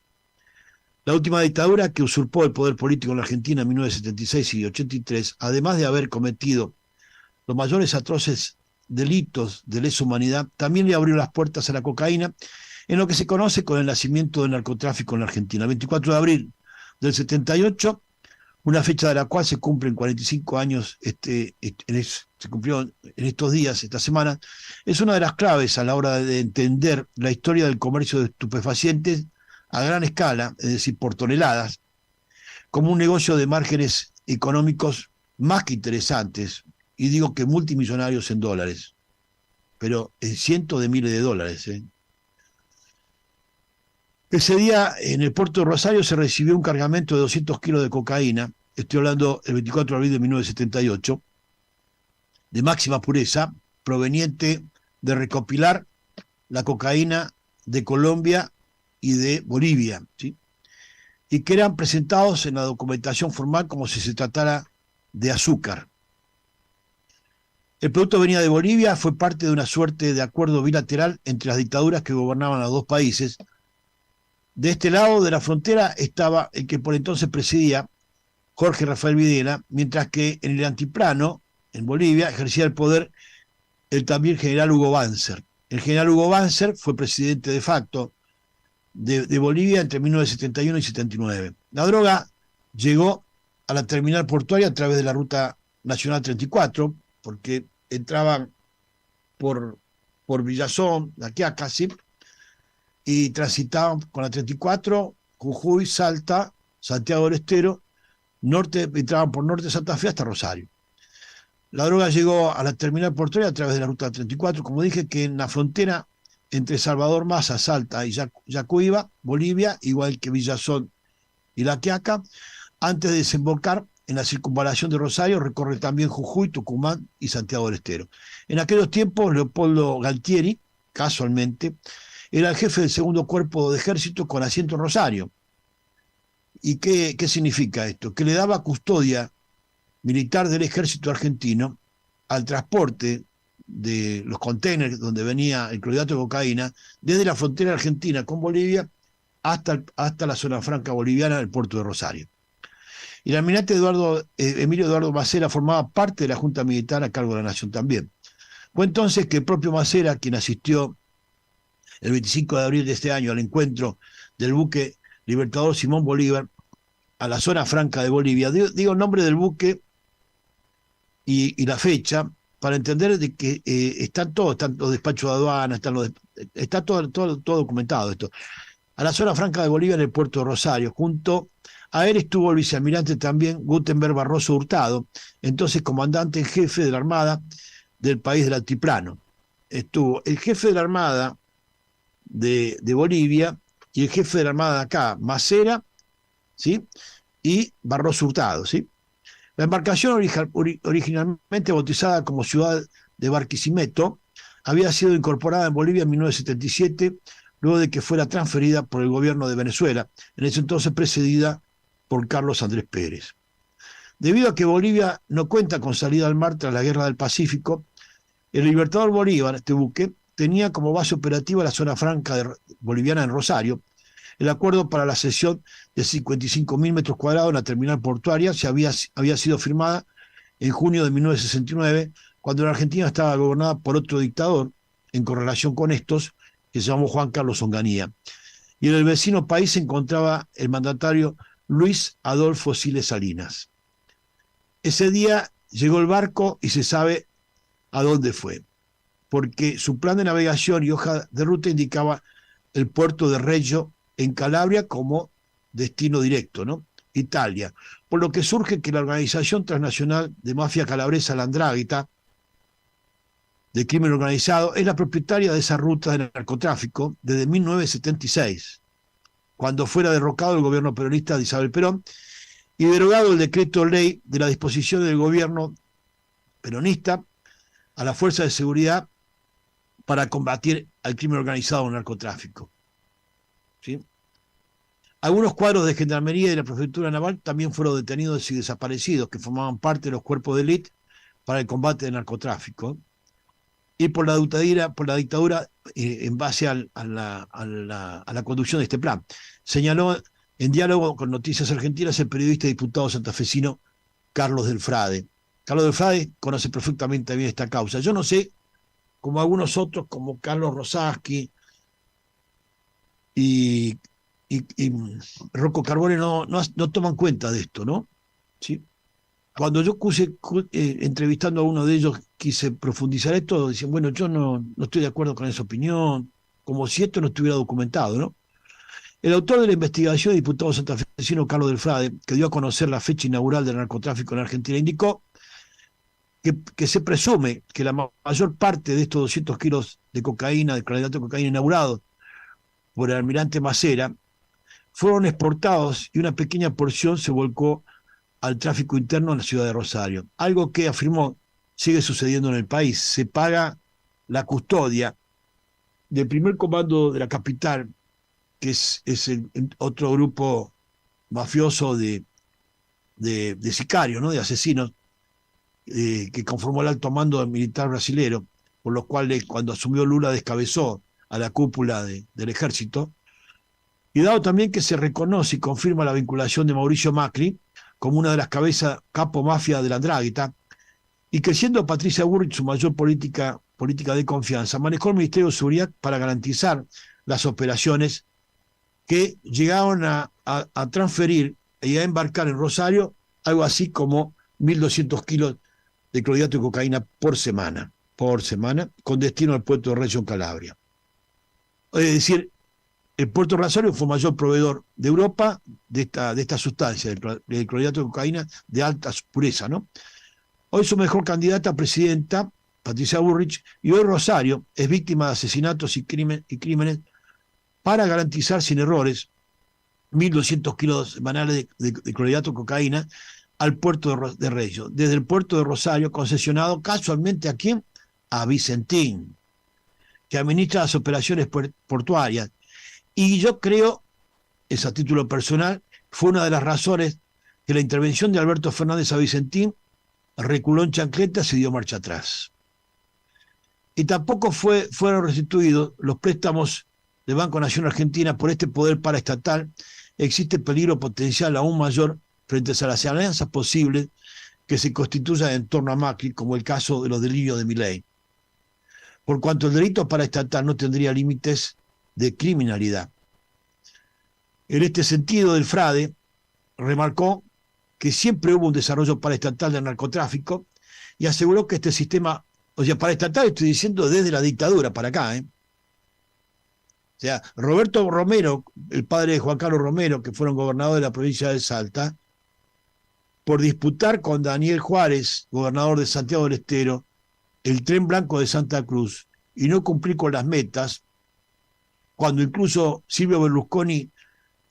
La última dictadura que usurpó el poder político en la Argentina en 1976 y 83, además de haber cometido los mayores atroces delitos de lesa humanidad, también le abrió las puertas a la cocaína en lo que se conoce con el nacimiento del narcotráfico en la Argentina. El 24 de abril del 78, una fecha de la cual se cumplen 45 años, se cumplió en estos días, esta semana, es una de las claves a la hora de entender la historia del comercio de estupefacientes a gran escala, es decir, por toneladas, como un negocio de márgenes económicos más que interesantes, y digo que multimillonarios en dólares, pero en cientos de miles de dólares. Ese día, en el puerto de Rosario, se recibió un cargamento de 200 kilos de cocaína, estoy hablando el 24 de abril de 1978, de máxima pureza, proveniente de recopilar la cocaína de Colombia y de Bolivia, ¿sí?, y que eran presentados en la documentación formal como si se tratara de azúcar. El producto venía de Bolivia, fue parte de una suerte de acuerdo bilateral entre las dictaduras que gobernaban los dos países. De este lado de la frontera estaba el que por entonces presidía, Jorge Rafael Videla, mientras que en el antiplano, en Bolivia, ejercía el poder el también general Hugo Banzer. El general Hugo Banzer fue presidente de facto de Bolivia entre 1971 y 79. La droga llegó a la terminal portuaria a través de la ruta nacional 34, porque entraban por Villazón, La Quiaca, ¿sí?, y transitaban con la 34, Jujuy, Salta, Santiago del Estero, entraban por norte de Santa Fe hasta Rosario. La droga llegó a la terminal portuaria a través de la ruta 34, como dije, que en la frontera entre Salvador Massa, Salta y Yacuiba, Bolivia, igual que Villazón y La Quiaca, antes de desembocar en la circunvalación de Rosario, recorre también Jujuy, Tucumán y Santiago del Estero. En aquellos tiempos, Leopoldo Galtieri, casualmente, era el jefe del segundo cuerpo de ejército con asiento en Rosario. ¿Y qué significa esto? Que le daba custodia militar del ejército argentino al transporte de los containers donde venía el clorhidrato de cocaína desde la frontera argentina con Bolivia hasta la zona franca boliviana del puerto de Rosario. Y el almirante Emilio Eduardo Macera formaba parte de la Junta Militar a cargo de la Nación también. Fue entonces que el propio Macera, quien asistió el 25 de abril de este año al encuentro del buque Libertador Simón Bolívar a la zona franca de Bolivia, digo el nombre del buque y la fecha, para entender de que están los despachos de aduana, está todo documentado esto. A la zona franca de Bolivia en el puerto de Rosario. Junto a él estuvo el vicealmirante también Gutenberg Barroso Hurtado, entonces comandante en jefe de la Armada del país del Altiplano. Estuvo el jefe de la Armada de Bolivia y el jefe de la Armada de acá, Macera, ¿sí? Y Barroso Hurtado, ¿sí? La embarcación originalmente bautizada como Ciudad de Barquisimeto había sido incorporada en Bolivia en 1977, luego de que fuera transferida por el gobierno de Venezuela, en ese entonces precedida por Carlos Andrés Pérez. Debido a que Bolivia no cuenta con salida al mar tras la Guerra del Pacífico, el Libertador Bolívar, este buque, tenía como base operativa la zona franca boliviana en Rosario. El acuerdo para la cesión de 55.000 metros cuadrados en la terminal portuaria había sido firmada en junio de 1969, cuando la Argentina estaba gobernada por otro dictador, en correlación con estos, que se llamó Juan Carlos Onganía. Y en el vecino país se encontraba el mandatario Luis Adolfo Siles Salinas. Ese día llegó el barco y se sabe a dónde fue, porque su plan de navegación y hoja de ruta indicaba el puerto de Reggio en Calabria como destino directo, ¿no? Italia. Por lo que surge que la organización transnacional de mafia calabresa, la 'Ndrangheta, de crimen organizado, es la propietaria de esa ruta de narcotráfico desde 1976, cuando fuera derrocado el gobierno peronista de Isabel Perón y derogado el decreto ley de la disposición del gobierno peronista a la fuerza de seguridad para combatir al crimen organizado o el narcotráfico. ¿Sí? Algunos cuadros de gendarmería y de la prefectura naval también fueron detenidos y desaparecidos, que formaban parte de los cuerpos de élite para el combate del narcotráfico. Y por la dictadura en base a la conducción de este plan. Señaló en diálogo con Noticias Argentinas el periodista y diputado santafesino Carlos Del Frade. Carlos Del Frade conoce perfectamente bien esta causa. Yo no sé, como algunos otros, como Carlos Rosaski y Rocco Carbone no toman cuenta de esto, ¿no? ¿Sí? Cuando yo entrevistando a uno de ellos, quise profundizar esto, decían, bueno, yo no estoy de acuerdo con esa opinión, como si esto no estuviera documentado, ¿no? El autor de la investigación, el diputado santafesino Carlos Del Frade, que dio a conocer la fecha inaugural del narcotráfico en Argentina, indicó que se presume que la mayor parte de estos 200 kilos de cocaína, de clorhidrato de cocaína inaugurados por el almirante Macera, fueron exportados y una pequeña porción se volcó al tráfico interno en la ciudad de Rosario. Algo que, afirmó, sigue sucediendo en el país. Se paga la custodia del primer comando de la capital, que es el otro grupo mafioso de sicarios, ¿no? De asesinos, que conformó el alto mando militar brasilero, por los cuales cuando asumió Lula descabezó a la cúpula del ejército. Y dado también que se reconoce y confirma la vinculación de Mauricio Macri como una de las cabezas capo mafia de la 'Ndrangheta, y que siendo Patricia Bullrich su mayor política de confianza, manejó el Ministerio de Seguridad para garantizar las operaciones que llegaron a transferir y a embarcar en Rosario algo así como 1.200 kilos de clorhidrato de cocaína por semana, con destino al puerto de Reggio en Calabria. Es decir, el puerto de Rosario fue el mayor proveedor de Europa de esta sustancia, del clorhidrato de cocaína de alta pureza, ¿no? Hoy su mejor candidata a presidenta, Patricia Bullrich, y hoy Rosario es víctima de asesinatos y crímenes para garantizar sin errores 1.200 kilos semanales de clorhidrato de cocaína al puerto de Reggio, desde el puerto de Rosario, concesionado casualmente ¿a quién? A Vicentín, que administra las operaciones portuarias. Y yo creo, es a título personal, fue una de las razones que la intervención de Alberto Fernández a Vicentín reculó en chancletas y dio marcha atrás. Y tampoco fueron restituidos los préstamos del Banco Nación Argentina por este poder paraestatal. Existe peligro potencial aún mayor frente a las alianzas posibles que se constituyan en torno a Macri, como el caso de los delirios de Milei. Por cuanto el delito paraestatal no tendría límites de criminalidad. En este sentido, Del Frade remarcó que siempre hubo un desarrollo paraestatal del narcotráfico y aseguró que este sistema, o sea, paraestatal estoy diciendo desde la dictadura para acá, O sea, Roberto Romero, el padre de Juan Carlos Romero, que fueron gobernador de la provincia de Salta, por disputar con Daniel Juárez, gobernador de Santiago del Estero, el tren blanco de Santa Cruz, y no cumplir con las metas, cuando incluso Silvio Berlusconi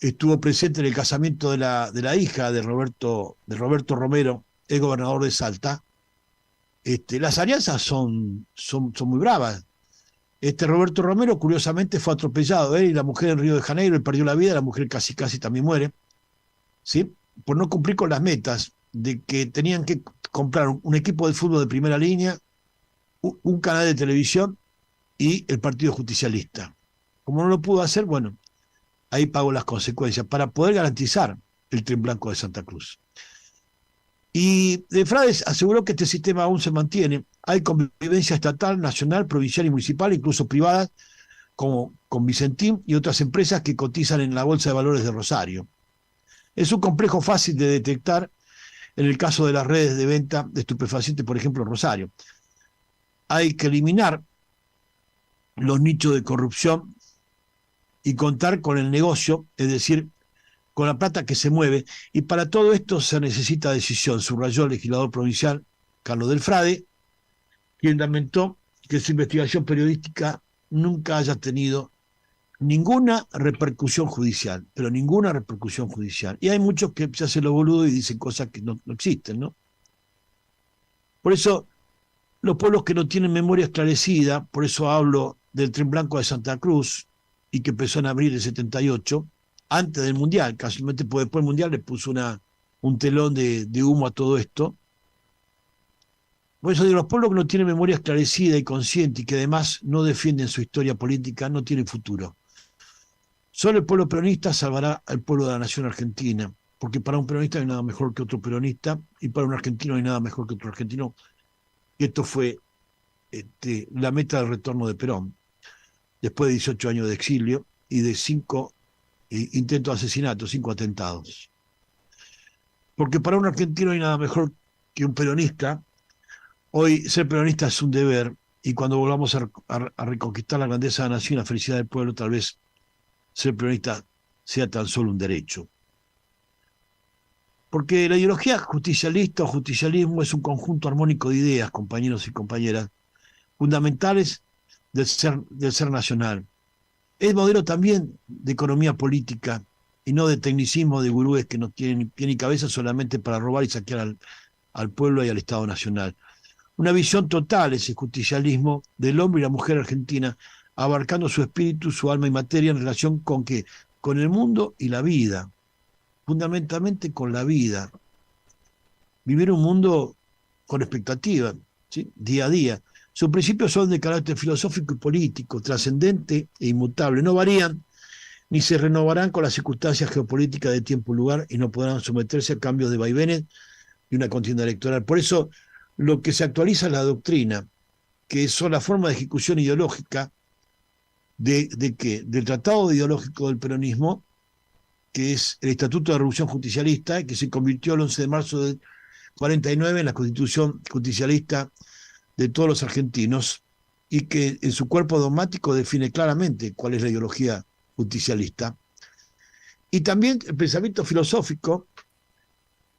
estuvo presente en el casamiento de la hija de Roberto Romero, el gobernador de Salta, las alianzas son muy bravas. Roberto Romero, curiosamente, fue atropellado, él y la mujer en Río de Janeiro, él perdió la vida, la mujer casi también muere, ¿sí? Por no cumplir con las metas de que tenían que comprar un equipo de fútbol de primera línea, un canal de televisión y el Partido Justicialista. Como no lo pudo hacer, bueno, ahí pagó las consecuencias para poder garantizar el tren blanco de Santa Cruz. Y de Frades aseguró que este sistema aún se mantiene. Hay convivencia estatal, nacional, provincial y municipal, incluso privadas, como con Vicentín y otras empresas que cotizan en la Bolsa de Valores de Rosario. Es un complejo fácil de detectar en el caso de las redes de venta de estupefacientes, por ejemplo, en Rosario. Hay que eliminar los nichos de corrupción y contar con el negocio, es decir, con la plata que se mueve, y para todo esto se necesita decisión, subrayó el legislador provincial Carlos del Frade, quien lamentó que su investigación periodística nunca haya tenido ninguna repercusión judicial, pero ninguna repercusión judicial. Y hay muchos que se hacen los boludos y dicen cosas que no existen, ¿no? Por eso, los pueblos que no tienen memoria esclarecida, por eso hablo del tren blanco de Santa Cruz, y que empezó en abril del 78, antes del Mundial, casualmente, porque después del Mundial le puso un telón de humo a todo esto. Por eso digo, los pueblos que no tienen memoria esclarecida y consciente y que además no defienden su historia política no tienen futuro. Solo el pueblo peronista salvará al pueblo de la nación argentina, porque para un peronista no hay nada mejor que otro peronista y para un argentino no hay nada mejor que otro argentino. Y esto fue la meta del retorno de Perón, después de 18 años de exilio y de 5 intentos de asesinato, 5 atentados. Porque para un argentino no hay nada mejor que un peronista. Hoy ser peronista es un deber, y cuando volvamos a reconquistar la grandeza de la nación y la felicidad del pueblo, tal vez ser peronista sea tan solo un derecho. Porque la ideología justicialista o justicialismo es un conjunto armónico de ideas, compañeros y compañeras, fundamentales del ser nacional. Es modelo también de economía política y no de tecnicismo de gurúes que no tienen pie ni cabeza solamente para robar y saquear al pueblo y al Estado Nacional. Una visión total, ese justicialismo, del hombre y la mujer argentina, abarcando su espíritu, su alma y materia en relación con ¿qué? Con el mundo y la vida, fundamentalmente con la vida. Vivir un mundo con expectativa, ¿sí? Día a día. Sus principios son de carácter filosófico y político, trascendente e inmutable. No varían ni se renovarán con las circunstancias geopolíticas de tiempo y lugar y no podrán someterse a cambios de vaivenes y una contienda electoral. Por eso, lo que se actualiza es la doctrina, que son la forma de ejecución ideológica del tratado ideológico del peronismo, que es el Estatuto de Revolución Justicialista, que se convirtió el 11 de marzo del 49 en la Constitución Justicialista de todos los argentinos, y que en su cuerpo dogmático define claramente cuál es la ideología justicialista. Y también el pensamiento filosófico,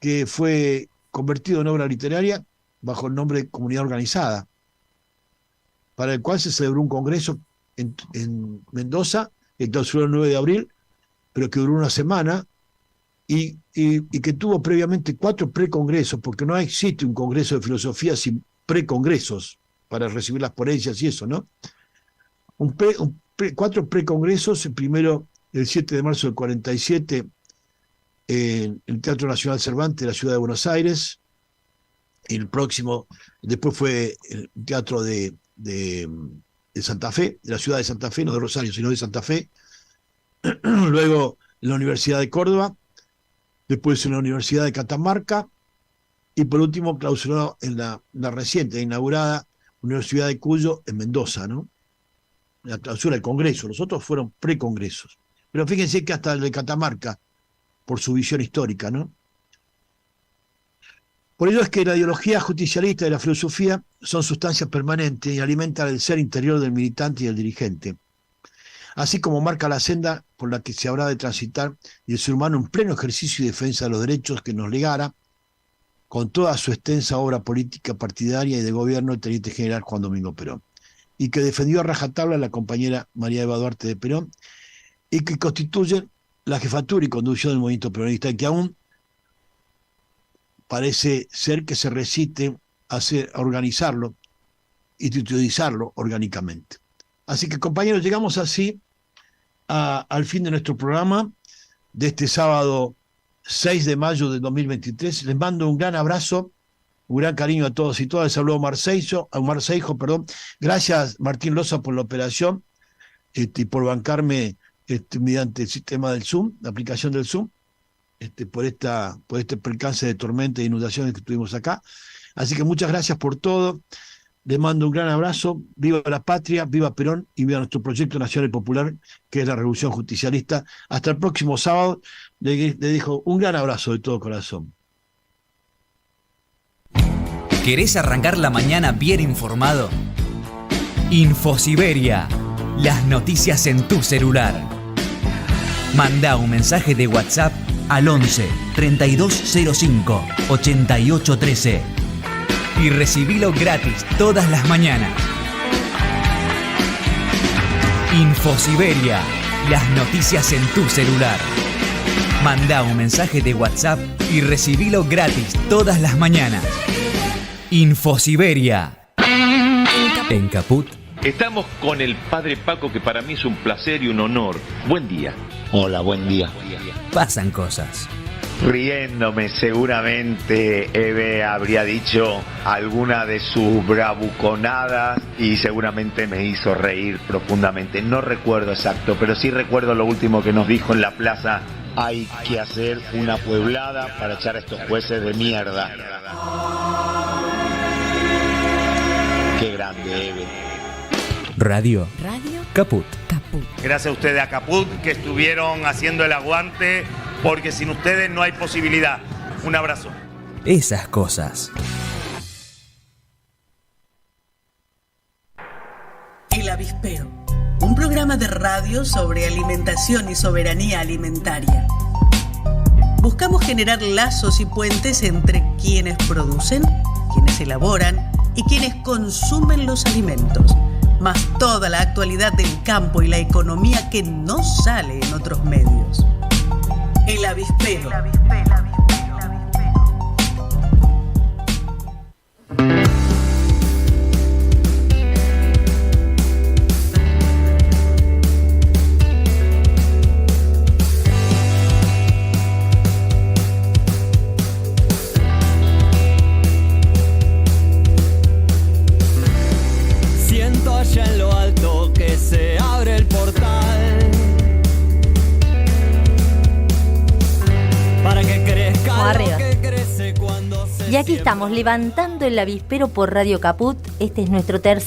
que fue convertido en obra literaria bajo el nombre de Comunidad Organizada, para el cual se celebró un congreso en Mendoza, el clausuró el 9 de abril, pero que duró una semana, y que tuvo previamente 4 precongresos, porque no existe un congreso de filosofía sin precongresos para recibir las ponencias y eso, ¿no? 4 precongresos, el primero el 7 de marzo del 47 en el Teatro Nacional Cervantes de la ciudad de Buenos Aires, el próximo, después fue el Teatro de Santa Fe, de la ciudad de Santa Fe, no de Rosario, sino de Santa Fe, luego en la Universidad de Córdoba, después en la Universidad de Catamarca, y por último clausurado en la reciente inaugurada Universidad de Cuyo en Mendoza, ¿no? La clausura del Congreso, los otros fueron precongresos. Pero fíjense que hasta el de Catamarca, por su visión histórica, ¿no? Por ello es que la ideología justicialista y la filosofía son sustancias permanentes y alimentan el ser interior del militante y del dirigente, así como marca la senda por la que se habrá de transitar y el ser humano en pleno ejercicio y defensa de los derechos que nos legara, con toda su extensa obra política partidaria y de gobierno, el teniente general Juan Domingo Perón, y que defendió a rajatabla la compañera María Eva Duarte de Perón, y que constituyen la jefatura y conducción del movimiento peronista, y que aún parece ser que se resiste a organizarlo, institucionalizarlo orgánicamente. Así que, compañeros, llegamos así al fin de nuestro programa de este sábado 6 de mayo de 2023. Les mando un gran abrazo, un gran cariño a todos y todas. Les habló Omar Seijo. Gracias, Martín Loza, por la operación y por bancarme mediante el sistema del Zoom, la aplicación del Zoom, por este percance de tormenta e inundaciones que tuvimos acá. Así que muchas gracias por todo. Les mando un gran abrazo. Viva la patria, viva Perón y viva nuestro proyecto nacional y popular, que es la Revolución Justicialista. Hasta el próximo sábado. Le dejo un gran abrazo de todo corazón. ¿Querés arrancar la mañana bien informado? Infosiberia. Las noticias en tu celular. Mandá un mensaje de WhatsApp al 11 3205 8813 y recibilo gratis todas las mañanas. Infosiberia. Las noticias en tu celular. Mandá un mensaje de WhatsApp y recibilo gratis todas las mañanas. Infosiberia. En Caput. Estamos con el padre Paco, que para mí es un placer y un honor. Buen día. Hola, buen día. Pasan cosas. Riéndome, seguramente Eve habría dicho alguna de sus bravuconadas y seguramente me hizo reír profundamente. No recuerdo exacto, pero sí recuerdo lo último que nos dijo en la plaza. Hay que hacer una pueblada para echar a estos jueces de mierda. Qué grande, Eve. Radio Caput. Gracias a ustedes, a Caput, que estuvieron haciendo el aguante, porque sin ustedes no hay posibilidad. Un abrazo. Esas cosas. El Avispero, un programa de radio sobre alimentación y soberanía alimentaria. Buscamos generar lazos y puentes entre quienes producen, quienes elaboran y quienes consumen los alimentos, más toda la actualidad del campo y la economía que no sale en otros medios. El Avispero. Siento allá en lo alto que se abre el portal para que crezca lo que crece cuando se Y aquí estamos levantando el Avispero por Radio Caput. Este es nuestro tercer